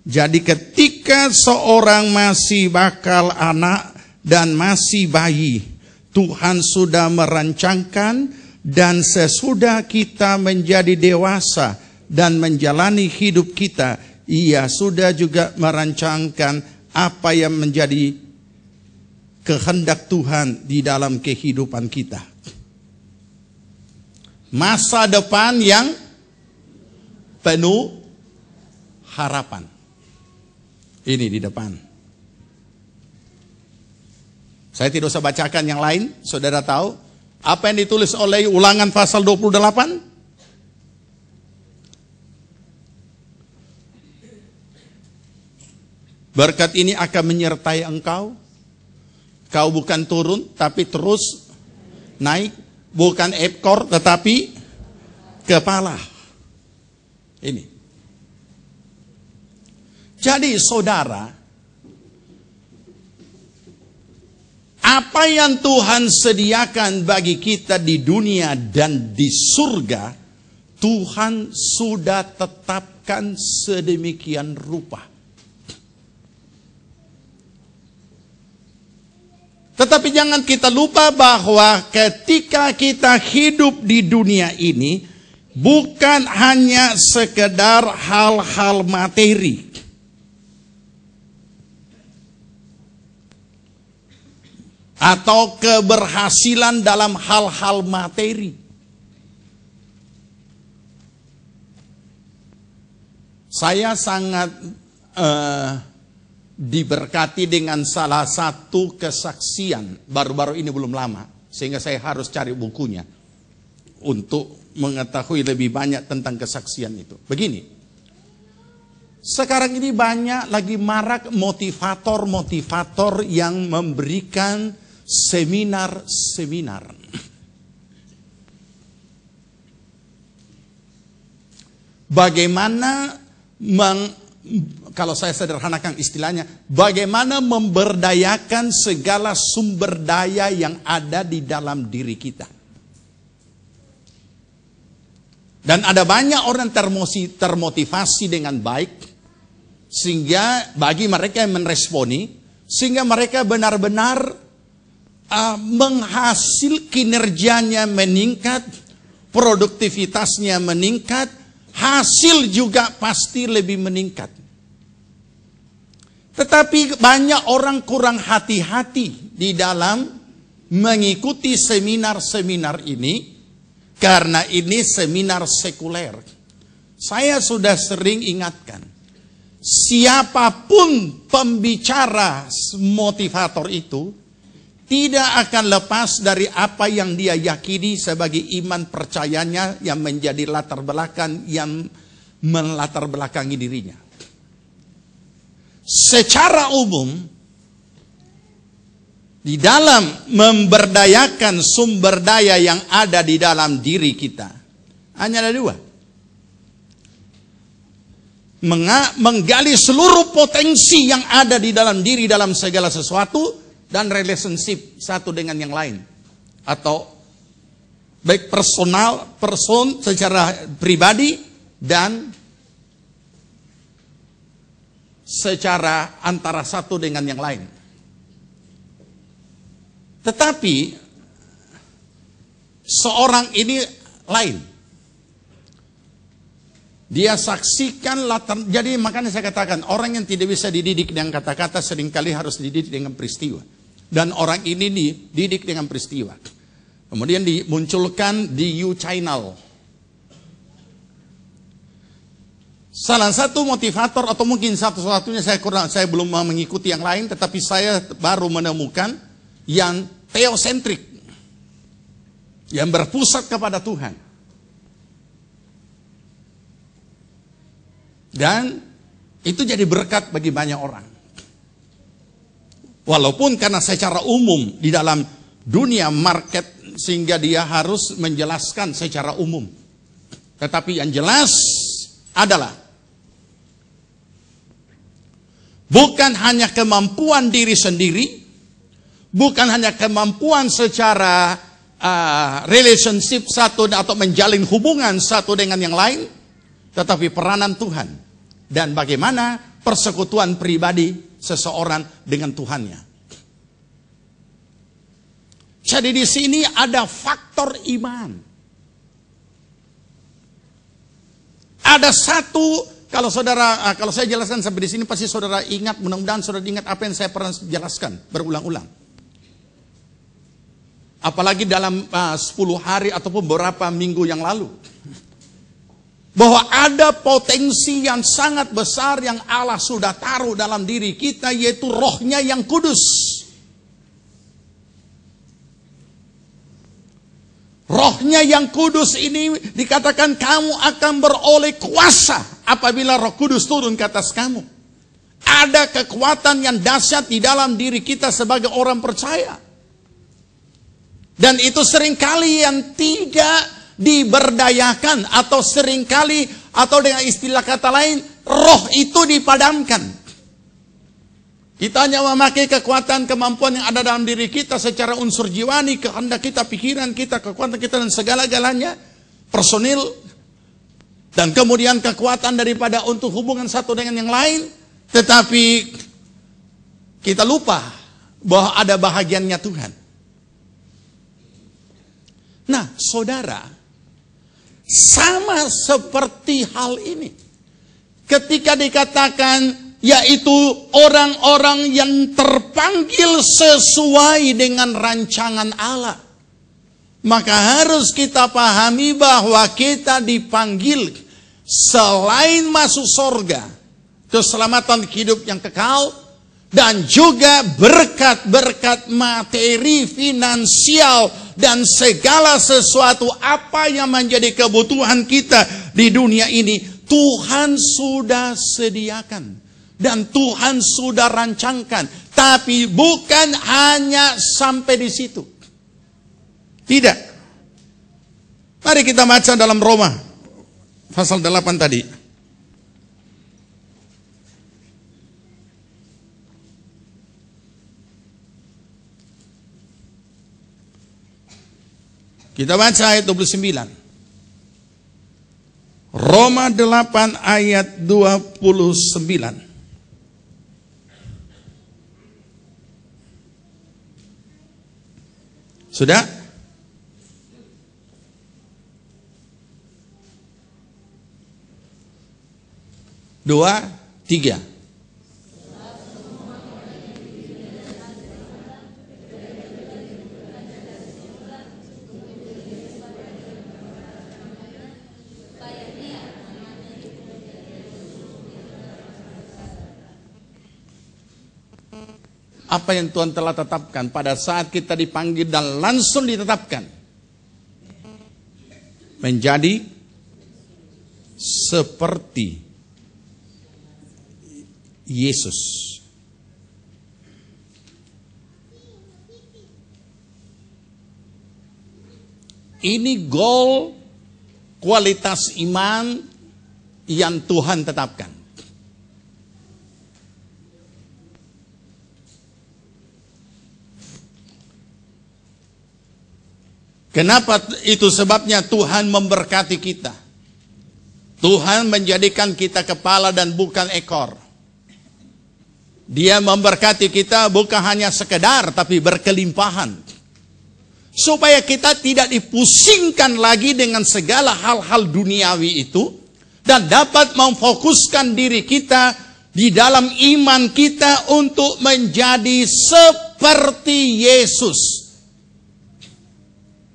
Jadi ketika seorang masih bakal anak dan masih bayi, Tuhan sudah merancangkan, dan sesudah kita menjadi dewasa dan menjalani hidup kita, Ia sudah juga merancangkan apa yang menjadi kehendak Tuhan di dalam kehidupan kita. Masa depan yang penuh harapan. Ini di depan. Saya tidak usah bacakan yang lain, saudara tahu. Apa yang ditulis oleh Ulangan pasal 28? Berkat ini akan menyertai engkau. Kau bukan turun, tapi terus naik. Bukan ekor, tetapi kepala. Ini. Jadi saudara, apa yang Tuhan sediakan bagi kita di dunia dan di surga, Tuhan sudah tetapkan sedemikian rupa. Tetapi jangan kita lupa bahwa ketika kita hidup di dunia ini, bukan hanya sekedar hal-hal materi. Atau keberhasilan dalam hal-hal materi. Saya sangat diberkati dengan salah satu kesaksian baru-baru ini, belum lama, sehingga saya harus cari bukunya untuk mengetahui lebih banyak tentang kesaksian itu. Begini, sekarang ini banyak lagi marak motivator-motivator yang memberikan seminar-seminar. Bagaimana kalau saya sederhanakan istilahnya, bagaimana memberdayakan segala sumber daya yang ada di dalam diri kita. Dan ada banyak orang termotivasi dengan baik, sehingga bagi mereka yang meresponi, sehingga mereka benar-benar menghasil kinerjanya meningkat, produktivitasnya meningkat, hasil juga pasti lebih meningkat. Tetapi banyak orang kurang hati-hati di dalam mengikuti seminar-seminar ini, karena ini seminar sekuler. Saya sudah sering ingatkan, siapapun pembicara motivator itu tidak akan lepas dari apa yang dia yakini sebagai iman percayanya yang menjadi latar belakang yang melatar belakangi dirinya. Secara umum, di dalam memberdayakan sumber daya yang ada di dalam diri kita, hanya ada dua. Menggali seluruh potensi yang ada di dalam diri dalam segala sesuatu, dan relationship satu dengan yang lain. Atau baik person secara pribadi dan secara antara satu dengan yang lain. Tetapi seorang ini lain. Dia saksikan latar. Jadi makanya saya katakan, orang yang tidak bisa dididik dengan kata-kata seringkali harus dididik dengan peristiwa. Dan orang ini dididik dengan peristiwa. Kemudian dimunculkan di U Channel. Salah satu motivator atau mungkin satu-satunya, saya belum mengikuti yang lain, tetapi saya baru menemukan yang teosentrik, yang berpusat kepada Tuhan. Dan itu jadi berkat bagi banyak orang. Walaupun karena secara umum di dalam dunia market, sehingga dia harus menjelaskan secara umum. Tetapi yang jelas adalah bukan hanya kemampuan diri sendiri, bukan hanya kemampuan secara relationship satu atau menjalin hubungan satu dengan yang lain, tetapi peranan Tuhan. Dan bagaimana persekutuan pribadi seseorang dengan Tuhannya. Jadi di sini ada faktor iman. Ada satu, kalau saya jelaskan sampai di sini pasti saudara ingat, mudah-mudahan saudara ingat apa yang saya pernah jelaskan berulang-ulang. Apalagi dalam 10 hari ataupun beberapa minggu yang lalu. Bahwa ada potensi yang sangat besar yang Allah sudah taruh dalam diri kita, yaitu rohnya yang kudus. Rohnya yang kudus ini dikatakan kamu akan beroleh kuasa apabila Roh Kudus turun ke atas kamu. Ada kekuatan yang dahsyat di dalam diri kita sebagai orang percaya. Dan itu seringkali yang tidak diberdayakan, atau seringkali, atau dengan istilah kata lain, roh itu dipadamkan. Kita hanya memakai kekuatan, kemampuan yang ada dalam diri kita secara unsur jiwani, kehendak kita, pikiran kita, kekuatan kita dan segala-galanya, personil, dan kemudian kekuatan daripada untuk hubungan satu dengan yang lain, tetapi kita lupa bahwa ada bahagiannya Tuhan. Nah, saudara, sama seperti hal ini. Ketika dikatakan, yaitu orang-orang yang terpanggil sesuai dengan rancangan Allah. Maka harus kita pahami bahwa kita dipanggil selain masuk surga, keselamatan hidup yang kekal, dan juga berkat-berkat materi, finansial, dan segala sesuatu apa yang menjadi kebutuhan kita di dunia ini, Tuhan sudah sediakan. Dan Tuhan sudah rancangkan. Tapi bukan hanya sampai di situ. Tidak. Mari kita baca dalam Roma pasal 8 tadi. Kita baca ayat 29. Roma 8 ayat 29. Sudah? Dua, tiga. Apa yang Tuhan telah tetapkan pada saat kita dipanggil dan langsung ditetapkan menjadi seperti Yesus. Ini goal kualitas iman yang Tuhan tetapkan. Kenapa itu sebabnya Tuhan memberkati kita. Tuhan menjadikan kita kepala dan bukan ekor. Dia memberkati kita bukan hanya sekedar tapi berkelimpahan. Supaya kita tidak dipusingkan lagi dengan segala hal-hal duniawi itu. dan dapat memfokuskan diri kita di dalam iman kita untuk menjadi seperti Yesus.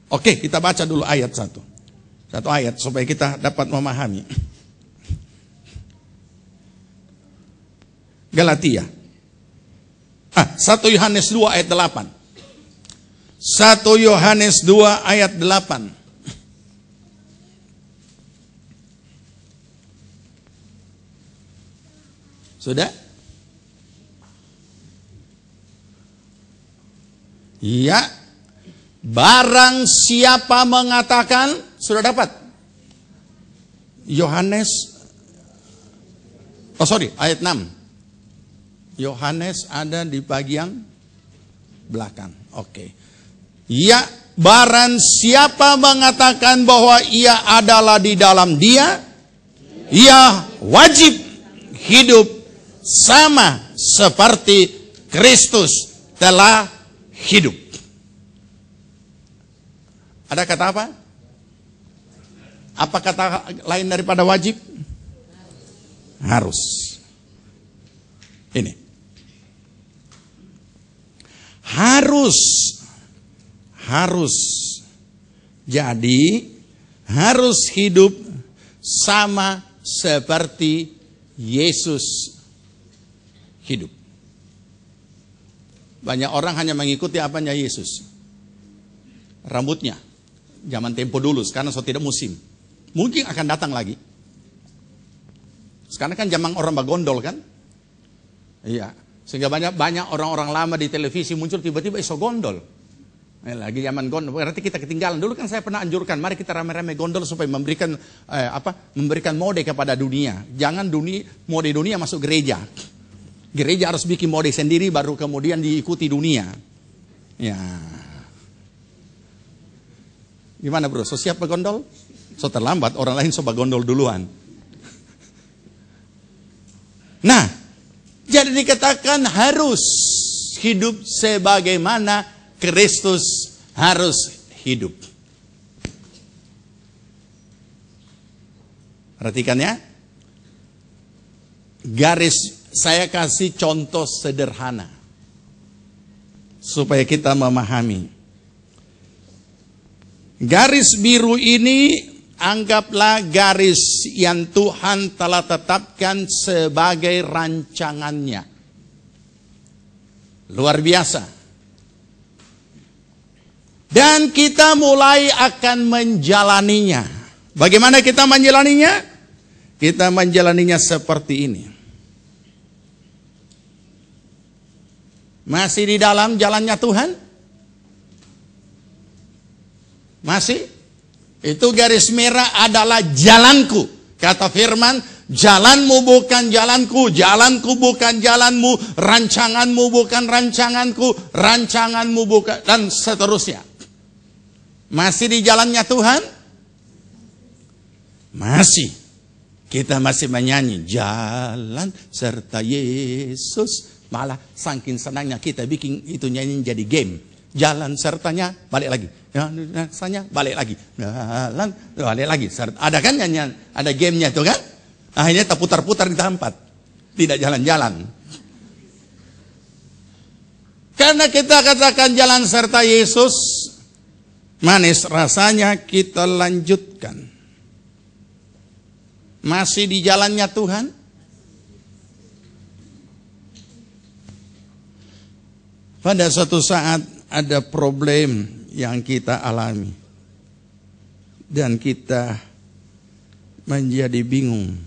Oke, kita baca dulu ayat satu ayat supaya kita dapat memahami. Galatia. 1 Yohanes 2 ayat 8. 1 Yohanes 2 ayat 8. Sudah? Ya. Barang siapa mengatakan, sudah dapat? Yohanes, ayat 6. Yohanes ada di bagian belakang. Oke. Ya, barang siapa mengatakan bahwa ia adalah di dalam dia, ia wajib hidup sama seperti Kristus telah hidup. Ada kata apa? Apa kata lain daripada wajib? Harus. Ini. Harus. Jadi harus hidup sama seperti Yesus hidup. Banyak orang hanya mengikuti apanya Yesus. Rambutnya. Zaman tempo dulu, sekarang sudah tidak musim. Mungkin akan datang lagi. Sekarang kan zaman orang bagondol kan? Iya. Sehingga banyak orang-orang lama di televisi muncul tiba-tiba iso gondol. Lagi zaman gondol. Berarti kita ketinggalan. Dulu kan saya pernah anjurkan, mari kita rame-rame gondol supaya memberikan memberikan mode kepada dunia. Jangan mode dunia masuk gereja. Gereja harus bikin mode sendiri baru kemudian diikuti dunia. Ya. Gimana bro? So siap begondol? So terlambat, orang lain so begondol duluan. Nah, jadi dikatakan harus hidup sebagaimana Kristus harus hidup. Perhatikan ya. Garis saya kasih contoh sederhana supaya kita memahami. Garis biru ini anggaplah garis yang Tuhan telah tetapkan sebagai rancangannya. Luar biasa. Dan kita mulai akan menjalaninya. Bagaimana kita menjalaninya? Kita menjalaninya seperti ini. Masih di dalam jalannya Tuhan? Masih? Itu garis merah adalah jalanku. Kata firman, jalanmu bukan jalanku, jalanku bukan jalanmu, rancanganmu bukan rancanganku, rancanganmu bukan, dan seterusnya. Masih di jalannya Tuhan? Masih. Kita masih menyanyi jalan serta Yesus. Malah saking senangnya kita bikin itu nyanyi jadi game. Jalan sertanya, balik lagi. Rasanya, balik lagi. Jalan, balik lagi. Ada kan nyanyian, ada gamenya itu kan? Akhirnya tak putar-putar di tempat. Tidak jalan-jalan. Karena kita katakan jalan serta Yesus, manis rasanya kita lanjutkan. Masih di jalannya Tuhan? Pada suatu saat ada problem yang kita alami. Dan kita menjadi bingung.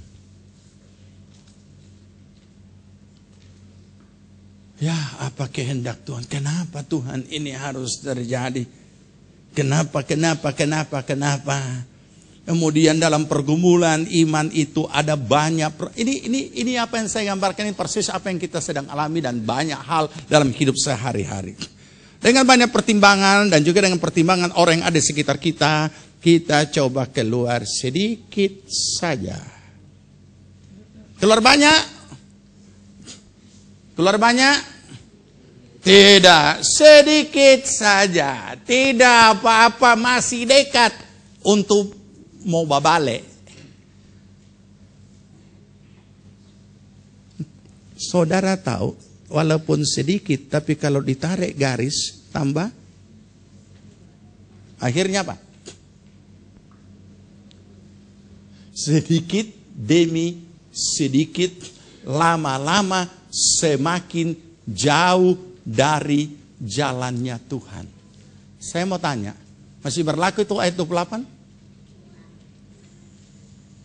Ya, apa kehendak Tuhan? Kenapa Tuhan ini harus terjadi? Kenapa? Kemudian dalam pergumulan iman itu ada banyak. Ini apa yang saya gambarkan, ini persis apa yang kita sedang alami dan banyak hal dalam hidup sehari-hari. Dengan banyak pertimbangan dan juga dengan pertimbangan orang yang ada di sekitar kita, kita coba keluar sedikit saja. Keluar banyak? Keluar banyak? Tidak, sedikit saja. Tidak apa-apa, masih dekat untuk mau babale. Saudara tahu, walaupun sedikit, tapi kalau ditarik garis, tambah. Akhirnya apa? Sedikit demi sedikit, lama-lama semakin jauh dari jalannya Tuhan. Saya mau tanya, masih berlaku itu ayat 28?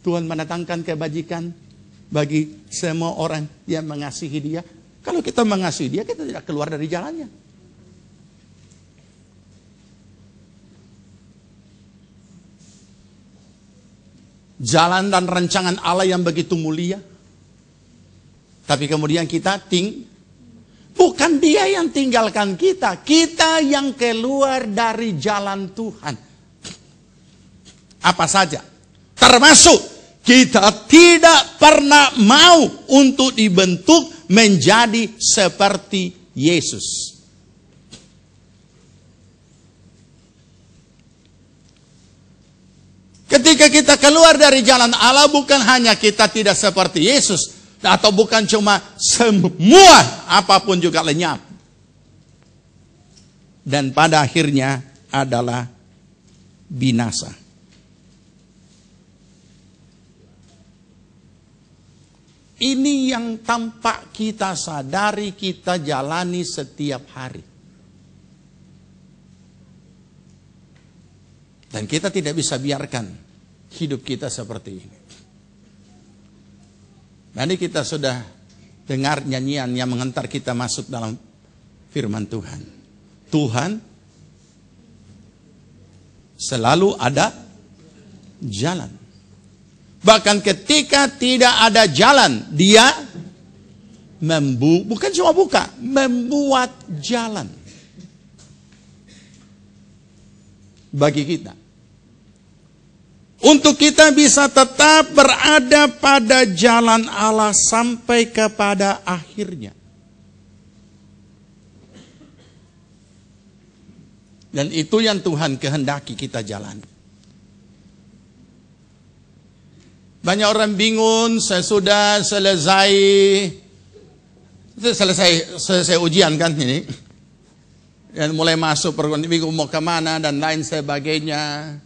Tuhan mendatangkan kebajikan bagi semua orang yang mengasihi Dia. Kalau kita mengasihi Dia, kita tidak keluar dari jalannya. Jalan dan rancangan Allah yang begitu mulia. Tapi kemudian kita bukan Dia yang tinggalkan kita. Kita yang keluar dari jalan Tuhan. Apa saja. Termasuk kita tidak pernah mau untuk dibentuk menjadi seperti Yesus. Ketika kita keluar dari jalan Allah, bukan hanya kita tidak seperti Yesus, atau bukan cuma semua apapun juga lenyap. Dan pada akhirnya adalah binasa. Ini yang tampak kita sadari, kita jalani setiap hari. Dan kita tidak bisa biarkan hidup kita seperti ini. Nanti kita sudah dengar nyanyian yang mengantar kita masuk dalam firman Tuhan. Tuhan selalu ada jalan. Bahkan ketika tidak ada jalan, Dia bukan cuma membuat jalan bagi kita. Untuk kita bisa tetap berada pada jalan Allah sampai kepada akhirnya. Dan itu yang Tuhan kehendaki kita jalani. Banyak orang bingung, saya sudah selesai ujian kan ini. Dan mulai masuk perguruan tinggi, mau kemana dan lain sebagainya.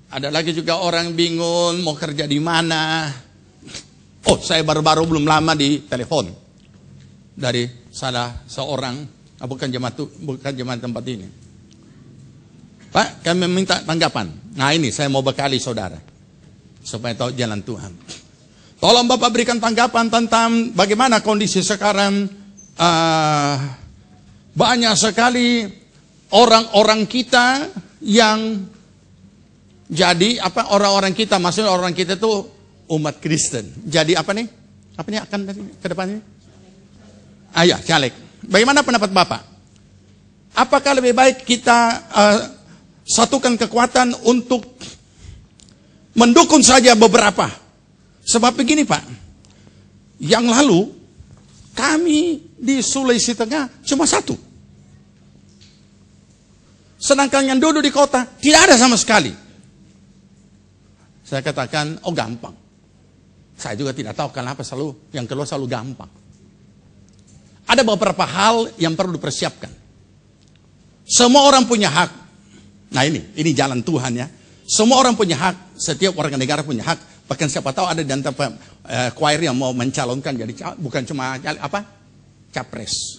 Ada lagi juga orang bingung mau kerja di mana. Oh, saya baru-baru belum lama di telepon dari salah seorang, bukan jemaat tempat ini. Pak, kami meminta tanggapan. Nah ini saya mau bekali saudara supaya tahu jalan Tuhan. Tolong Bapak berikan tanggapan tentang bagaimana kondisi sekarang. Banyak sekali orang-orang kita yang jadi orang-orang kita, maksudnya orang kita itu umat Kristen. Jadi apa nih akan ke depan ini? Ya, caleg. Bagaimana pendapat Bapak? Apakah lebih baik kita satukan kekuatan untuk mendukung saja beberapa? Sebab begini Pak, yang lalu kami di Sulawesi Tengah cuma satu. Sedangkan yang duduk di kota tidak ada sama sekali. Saya katakan, oh gampang. Saya juga tidak tahu kenapa yang keluar selalu gampang. Ada beberapa hal yang perlu dipersiapkan. Semua orang punya hak. Nah ini jalan Tuhan ya. Semua orang punya hak. Setiap warga negara punya hak. Bahkan siapa tahu ada di antara choir yang mau mencalonkan jadi bukan cuma capres.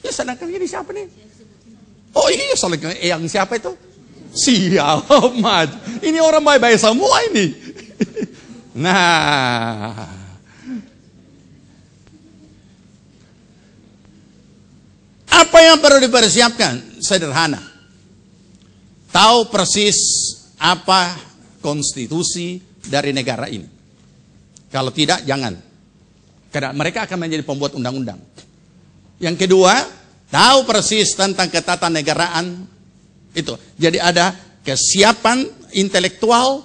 Ya sedangkan ini siapa nih? Oh iya, yang siapa itu? Siamat. Ini orang baik-baik semua ini. Nah. Apa yang perlu dipersiapkan? Sederhana. Tahu persis apa konstitusi dari negara ini. Kalau tidak, jangan. Karena mereka akan menjadi pembuat undang-undang. Yang kedua, tahu persis tentang ketatanegaraan. Itu. Jadi ada kesiapan intelektual,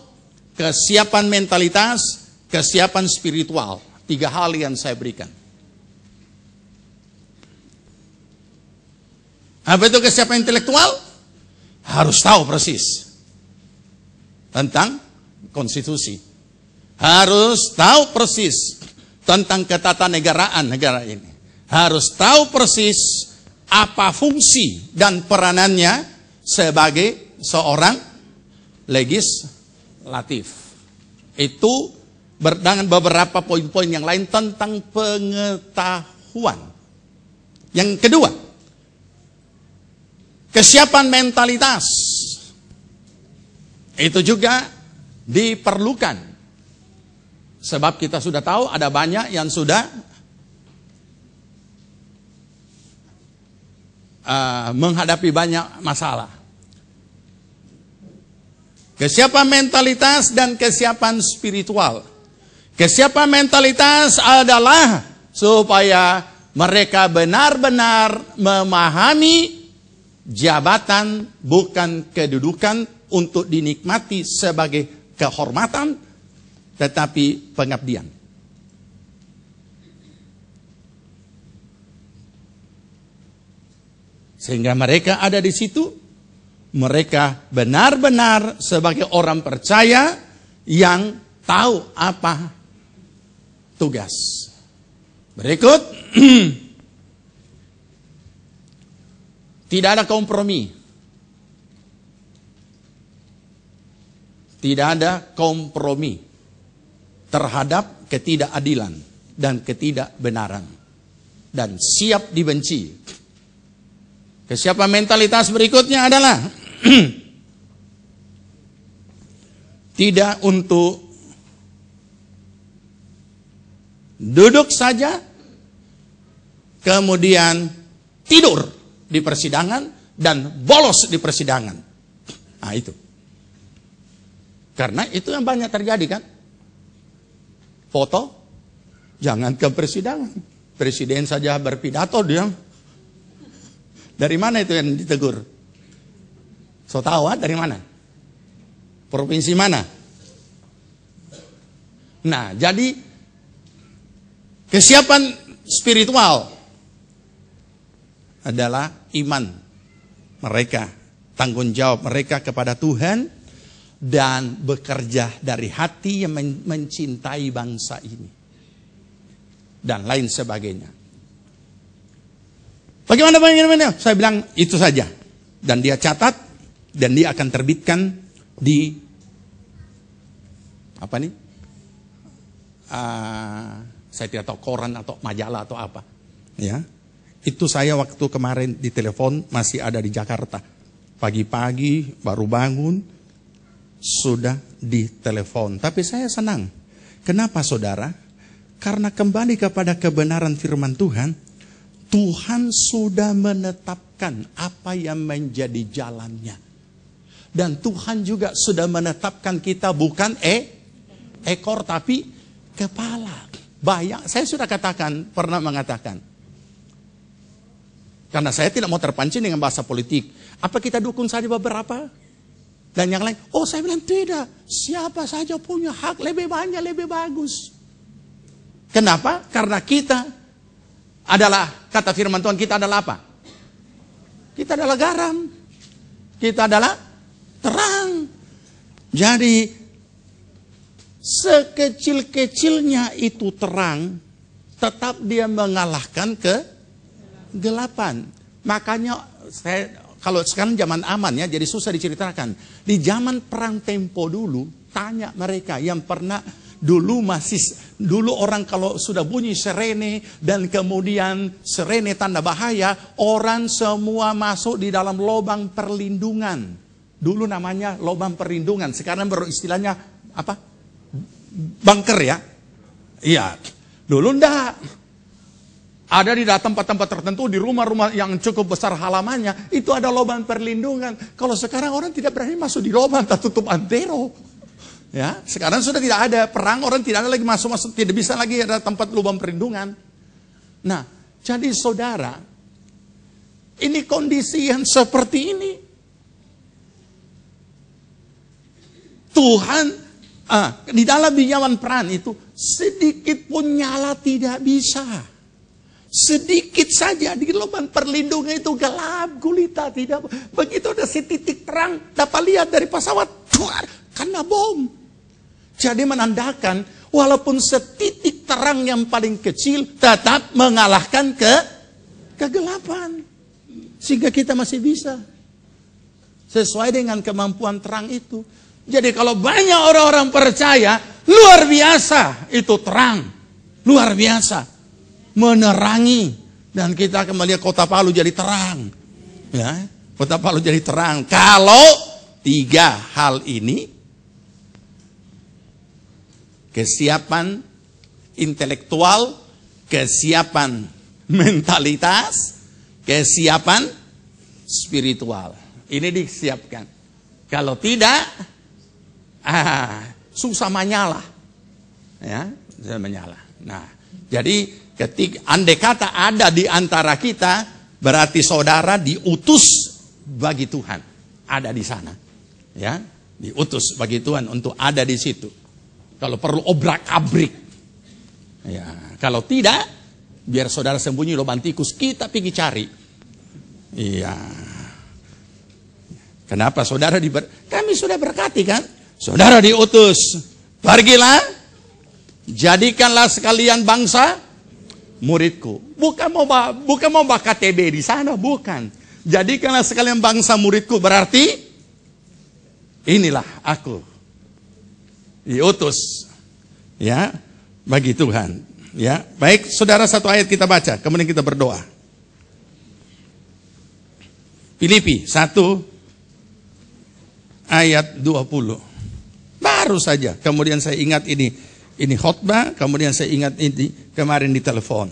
kesiapan mentalitas, kesiapan spiritual. 3 hal yang saya berikan. Apa itu kesiapan intelektual? Harus tahu persis tentang konstitusi. Harus tahu persis tentang ketatanegaraan negara ini. Harus tahu persis apa fungsi dan peranannya sebagai seorang legislatif. Itu dengan beberapa poin-poin yang lain tentang pengetahuan. Yang kedua, kesiapan mentalitas. Itu juga diperlukan. Sebab kita sudah tahu ada banyak yang sudah menghadapi banyak masalah. Kesiapan mentalitas dan kesiapan spiritual. Kesiapan mentalitas adalah supaya mereka benar-benar memahami jabatan bukan kedudukan untuk dinikmati sebagai kehormatan, tetapi pengabdian. Sehingga mereka ada di situ, mereka benar-benar sebagai orang percaya yang tahu apa tugas. Berikut, tidak ada kompromi. Tidak ada kompromi terhadap ketidakadilan dan ketidakbenaran. Dan siap dibenci. Kesiapan mentalitas berikutnya adalah tidak untuk duduk saja kemudian tidur di persidangan dan bolos di persidangan. Nah itu. Karena itu yang banyak terjadi kan. Foto, jangan ke persidangan. Presiden saja berpidato dia. Dari mana itu yang ditegur? So tahu dari mana? Provinsi mana? Nah, jadi kesiapan spiritual adalah iman mereka, tanggung jawab mereka kepada Tuhan dan bekerja dari hati yang mencintai bangsa ini dan lain sebagainya. Bagaimana? Saya bilang itu saja. Dan dia catat dan dia akan terbitkan di apa nih? Saya tidak tahu koran atau majalah atau apa. Ya, itu saya waktu kemarin ditelepon masih ada di Jakarta. Pagi-pagi baru bangun sudah ditelepon. Tapi saya senang. Kenapa saudara? Karena kembali kepada kebenaran firman Tuhan. Tuhan sudah menetapkan apa yang menjadi jalannya. Dan Tuhan juga sudah menetapkan kita bukan ekor tapi kepala. Saya sudah pernah mengatakan. Karena saya tidak mau terpancing dengan bahasa politik. Apa kita dukung saja beberapa? Dan yang lain, saya bilang tidak. Siapa saja punya hak lebih banyak, lebih bagus. Kenapa? Karena kita adalah, kata firman Tuhan, kita adalah apa? Kita adalah garam. Kita adalah terang. Jadi, sekecil-kecilnya itu terang, tetap dia mengalahkan kegelapan. Makanya, kalau sekarang zaman aman ya, jadi susah diceritakan. Di zaman perang tempo dulu, tanya mereka yang pernah dulu orang kalau sudah bunyi sirene dan kemudian sirene tanda bahaya, orang semua masuk di dalam lubang perlindungan. Dulu namanya lubang perlindungan, sekarang beristilahnya apa? Bunker ya. Iya. Dulu enggak. Ada di tempat-tempat tertentu, di rumah-rumah yang cukup besar halamannya, itu ada lubang perlindungan. Kalau sekarang orang tidak berani masuk di lubang, tertutup antero. Ya, sekarang sudah tidak ada perang, orang tidak ada lagi masuk, tidak bisa lagi ada tempat lubang perlindungan. Nah, jadi saudara, ini kondisi yang seperti ini. Tuhan, di dalam binyawan peran itu, sedikit pun nyala tidak bisa. Sedikit saja di lubang perlindungan itu gelap gulita, tidak. Begitu ada setitik terang, dapat lihat dari pesawat, karena bom. Jadi menandakan Walaupun setitik terang yang paling kecil tetap mengalahkan kegelapan. Sehingga kita masih bisa. Sesuai dengan kemampuan terang itu. Jadi kalau banyak orang-orang percaya, luar biasa itu terang. Luar biasa. Menerangi. Dan kita kembali kota Palu jadi terang. Ya, kota Palu jadi terang. Kalau 3 hal ini, kesiapan intelektual, kesiapan mentalitas, kesiapan spiritual. Ini disiapkan. Kalau tidak, susah menyala. Ya, susah menyala. Nah, jadi ketika andai kata ada di antara kita, berarti saudara diutus bagi Tuhan. Ada di sana. Ya, diutus bagi Tuhan untuk ada di situ. Kalau perlu obrak-abrik. Ya, kalau tidak, biar saudara sembunyi lubang tikus, kita pergi cari. Iya. Kenapa saudara kami sudah berkati kan? Saudara diutus. Pergilah, jadikanlah sekalian bangsa muridku. Bukan mau KTB di sana, bukan. Jadikanlah sekalian bangsa muridku, berarti inilah aku. Diutus. Ya, bagi Tuhan. Ya, baik, saudara, satu ayat kita baca, kemudian kita berdoa. Filipi 1 ayat 20. Baru saja, kemudian saya ingat ini khotbah, kemudian saya ingat ini kemarin di telepon.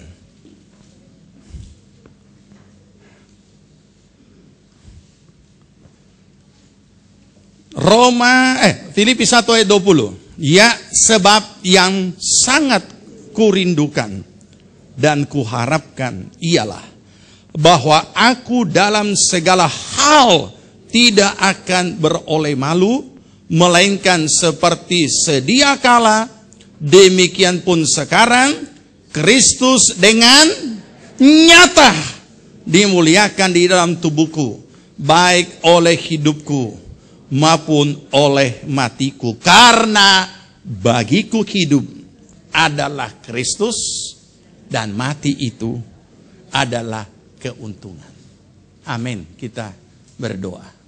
Filipi 1 ayat 20. Ya, sebab yang sangat kurindukan dan kuharapkan ialah bahwa aku dalam segala hal tidak akan beroleh malu, melainkan seperti sedia kala, demikian pun sekarang, Kristus dengan nyata dimuliakan di dalam tubuhku, baik oleh hidupku maupun oleh matiku. Karena bagiku hidup adalah Kristus dan mati itu adalah keuntungan. Amin. Kita berdoa.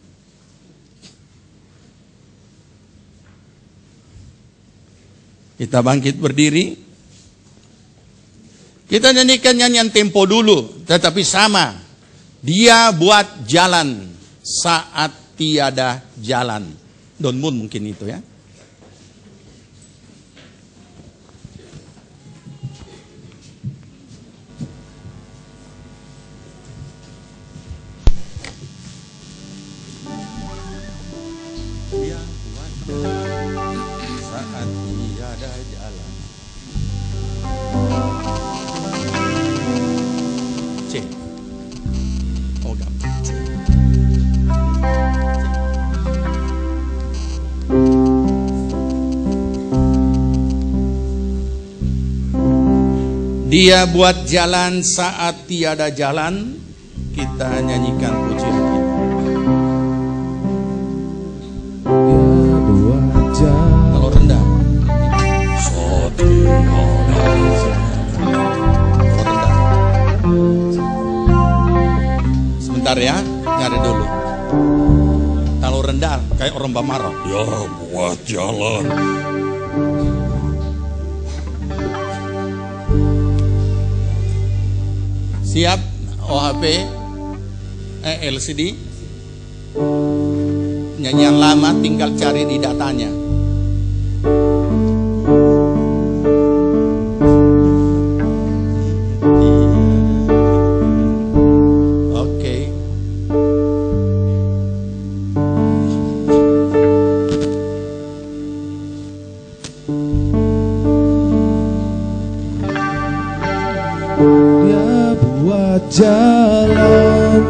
Kita bangkit berdiri. Kita nyanyikan nyanyian tempo dulu, tetapi sama. Dia buat jalan saat tiada jalan. Don Moon mungkin itu ya. Dia buat jalan saat tiada jalan. C. Oh, gampang. C. Dia buat jalan saat tiada jalan. Kita nyanyikan pujian kita. Dia buat jalan. Kalau rendah. Saat tiada jalan. Kalau rendah. Sebentar ya, nyari dulu. Kalau rendah kayak orang bamarah. Dia buat jalan. Siap OHP, LCD, nyanyian lama tinggal cari di datanya. Oke. Jalan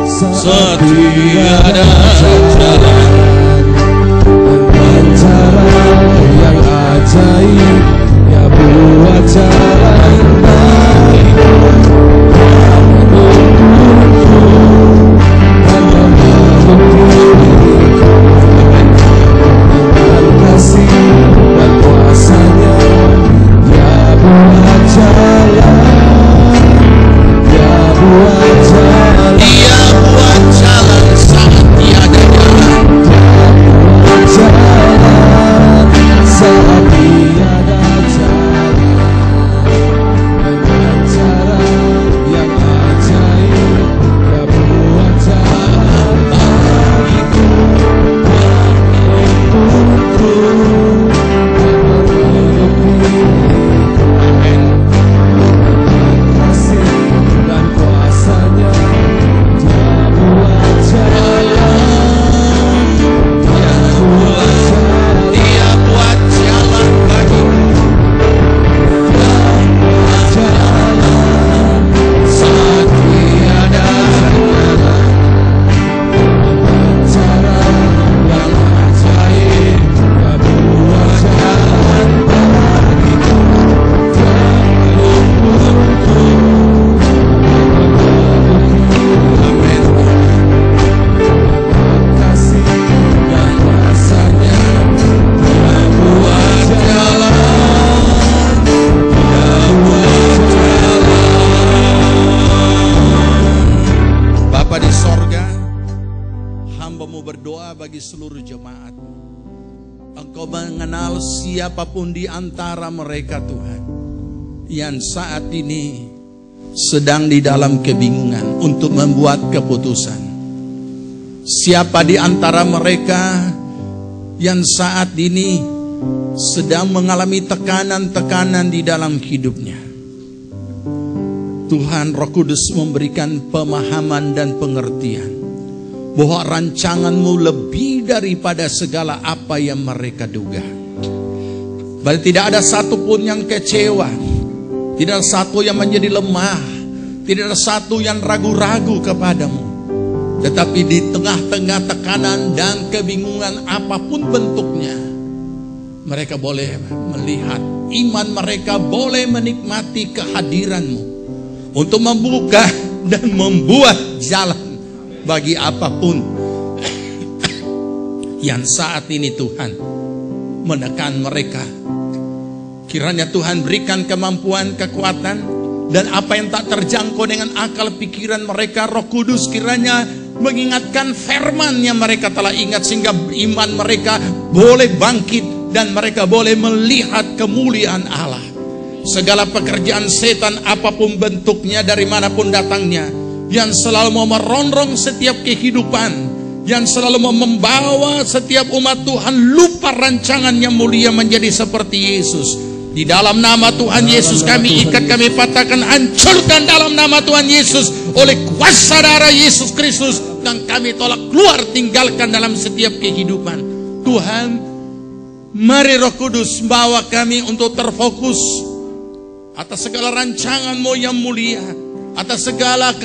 saat tiada jalan, dengan cara yang ajaib, ya buat jalan bagiku, menurutku dan membangun diriku dengan kasih dan kuasanya. jalan, Dia buat jalan saat tiada jalan. jalan saat tiada jalan, dengan cara yang ajaib Dia buat jalan bagiku, untukku, kasih dan kuasanya Dia buat jalan, Dia buat jalan, Dia buat jalan bagiku jalan saat tiada jalan. cara yang ajaib Dia buat jalan bagiku, Amin. kasih dan kuasanya Dia buat jalan, Bapa di sorga, hamba-Mu berdoa bagi seluruh jemaat. Engkau mengenal siapapun di antara mereka Tuhan, yang saat ini sedang di dalam kebingungan untuk membuat keputusan. Siapa di antara mereka yang saat ini sedang mengalami tekanan-tekanan di dalam hidupnya. Tuhan Roh Kudus memberikan pemahaman dan pengertian bahwa rancangan-Mu lebih daripada segala apa yang mereka duga. Berarti tidak ada satupun yang kecewa, tidak ada satu yang menjadi lemah, tidak ada satu yang ragu-ragu kepadamu. Tetapi di tengah-tengah tekanan dan kebingungan apapun bentuknya, mereka boleh melihat, iman mereka boleh menikmati kehadiran-Mu untuk membuka dan membuat jalan bagi apapun yang saat ini Tuhan menekan mereka. Kiranya Tuhan berikan kemampuan, kekuatan, dan apa yang tak terjangkau dengan akal pikiran mereka, Roh Kudus kiranya mengingatkan firman yang mereka telah ingat, sehingga iman mereka boleh bangkit dan mereka boleh melihat kemuliaan Allah. Segala pekerjaan setan apapun bentuknya, dari manapun datangnya, yang selalu mau merongrong setiap kehidupan, yang selalu mau membawa setiap umat Tuhan lupa rancangan yang mulia menjadi seperti Yesus. Di dalam nama Tuhan Yesus kami ikat, kami patahkan, hancurkan dalam nama Tuhan Yesus oleh kuasa darah Yesus Kristus, dan kami tolak keluar, tinggalkan dalam setiap kehidupan. Tuhan, mari Roh Kudus bawa kami untuk terfokus atas segala rancangan-Mu yang mulia, atas segala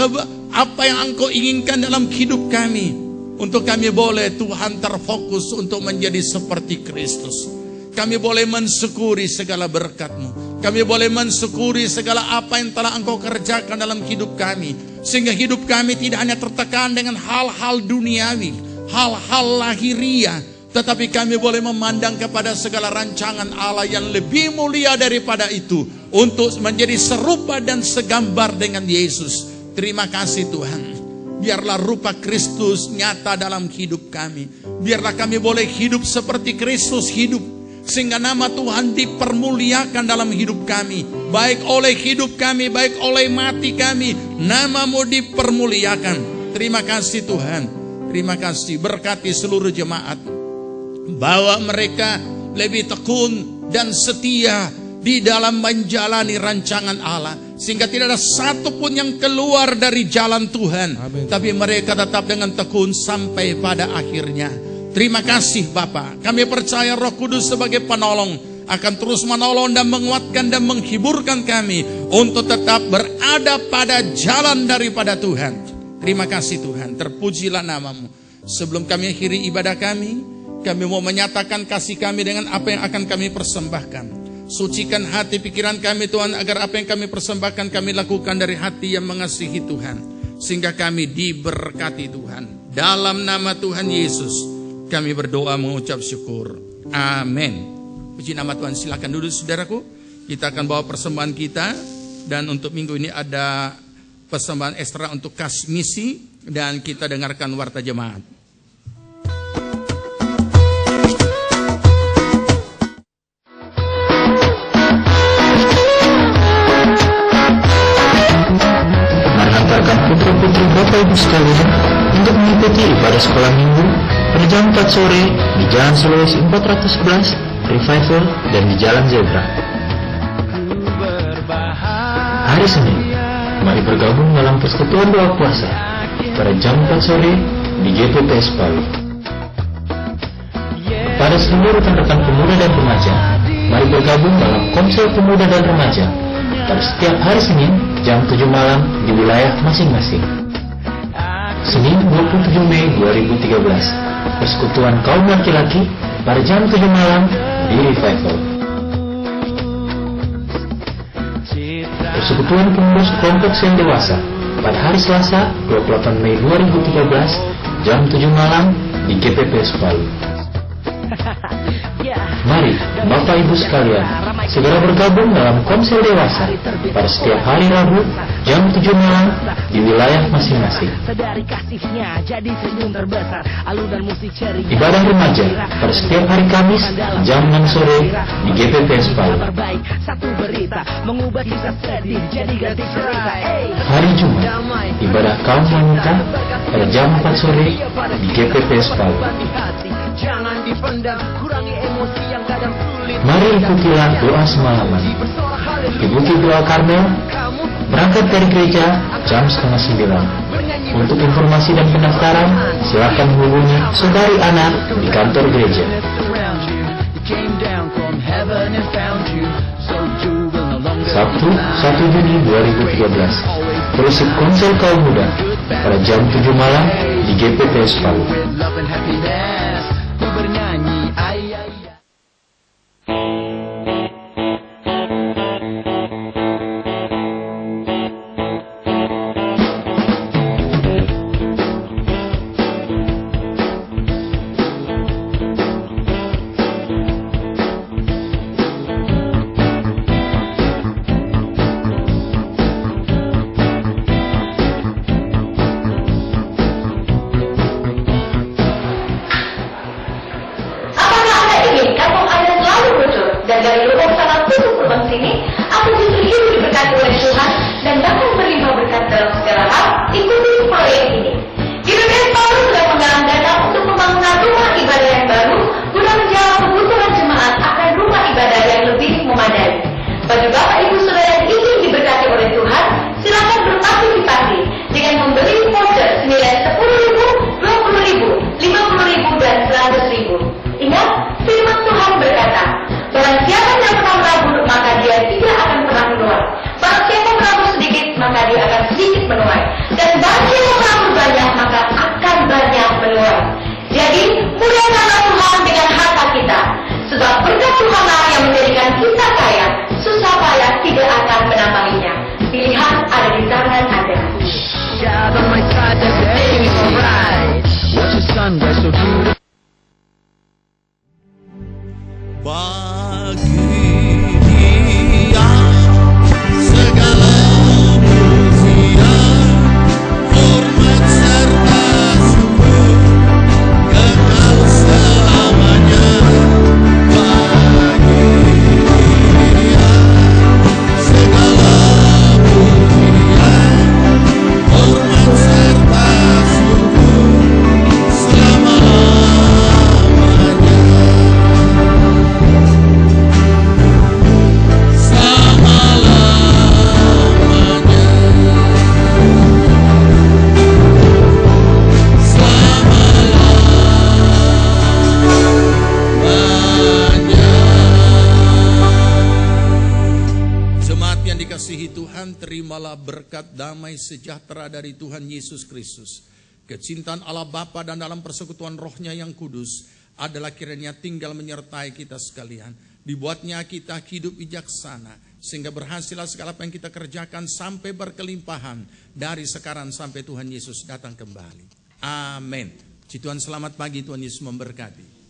apa yang Engkau inginkan dalam hidup kami, untuk kami boleh Tuhan terfokus untuk menjadi seperti Kristus. Kami boleh mensyukuri segala berkat-Mu, kami boleh mensyukuri segala apa yang telah Engkau kerjakan dalam hidup kami, sehingga hidup kami tidak hanya tertekan dengan hal-hal duniawi, hal-hal lahiriah, tetapi kami boleh memandang kepada segala rancangan Allah yang lebih mulia daripada itu, untuk menjadi serupa dan segambar dengan Yesus. Terima kasih Tuhan. Biarlah rupa Kristus nyata dalam hidup kami. Biarlah kami boleh hidup seperti Kristus hidup, sehingga nama Tuhan dipermuliakan dalam hidup kami. Baik oleh hidup kami, baik oleh mati kami, nama-Mu dipermuliakan. Terima kasih Tuhan. Terima kasih. Berkati seluruh jemaat, bawa mereka lebih tekun dan setia di dalam menjalani rancangan Allah, sehingga tidak ada satupun yang keluar dari jalan Tuhan. Amin. Tapi mereka tetap dengan tekun sampai pada akhirnya. Terima kasih Bapa. Kami percaya Roh Kudus sebagai penolong akan terus menolong dan menguatkan dan menghiburkan kami untuk tetap berada pada jalan daripada Tuhan. Terima kasih Tuhan. Terpujilah nama-Mu. Sebelum kami akhiri ibadah kami mau menyatakan kasih kami dengan apa yang akan kami persembahkan. Sucikan hati pikiran kami Tuhan, agar apa yang kami persembahkan kami lakukan dari hati yang mengasihi Tuhan, sehingga kami diberkati Tuhan. Dalam nama Tuhan Yesus kami berdoa mengucap syukur. Amin. Puji nama Tuhan. Silakan duduk saudaraku. Kita akan bawa persembahan kita, dan untuk minggu ini ada persembahan ekstra untuk kas misi, dan kita dengarkan warta jemaat. Mengantarkan putra-putri Bapak Ibu sekalian untuk mengikuti ibadah sekolah minggu pada jam 4 sore di Jalan Sulawesi 411, Revival, dan di Jalan Zebra. Hari Senin, mari bergabung dalam persekutuan doa puasa pada jam 4 sore di GPPS Palu. Pada seluruh rekan-rekan pemuda dan remaja, mari bergabung dalam Komsel Pemuda dan Remaja pada setiap hari Senin jam 7 malam di wilayah masing-masing. Senin 27 Mei 2013, persekutuan kaum laki-laki pada jam 7 malam di Revival. Persekutuan pengurus kelompok sel dewasa pada hari Selasa 28 Mei 2013 jam 7 malam di GPPS Palu. Mari Bapak Ibu sekalian segera bergabung dalam Komsel Dewasa pada setiap hari Rabu jam 7 malam di wilayah masing-masing. Ibadah remaja pada setiap hari Kamis jam 6 sore di GPPS Palu. Hari Jumat ibadah kaum wanita pada jam 4 sore di GPPS Palu. Jangan dipendam, kurangi emosi yang kadang sulit. Mari ikutilah doa semalaman di Bukit Doa Karmel, berangkat dari gereja jam 8:30. Untuk informasi dan pendaftaran, silakan menghubungi Saudari Ana di kantor gereja. Sabtu 1 Juni 2013, Persib Konsel Kaum Muda pada jam 7 malam di GPPS Palu. terimalah berkat damai sejahtera dari Tuhan Yesus Kristus. Kecintaan Allah Bapa dan dalam persekutuan Roh-Nya yang kudus adalah kiranya tinggal menyertai kita sekalian. Dibuatnya kita hidup bijaksana, sehingga berhasillah segala apa yang kita kerjakan sampai berkelimpahan dari sekarang sampai Tuhan Yesus datang kembali. Amin. Tuhan selamat pagi, Tuhan Yesus memberkati.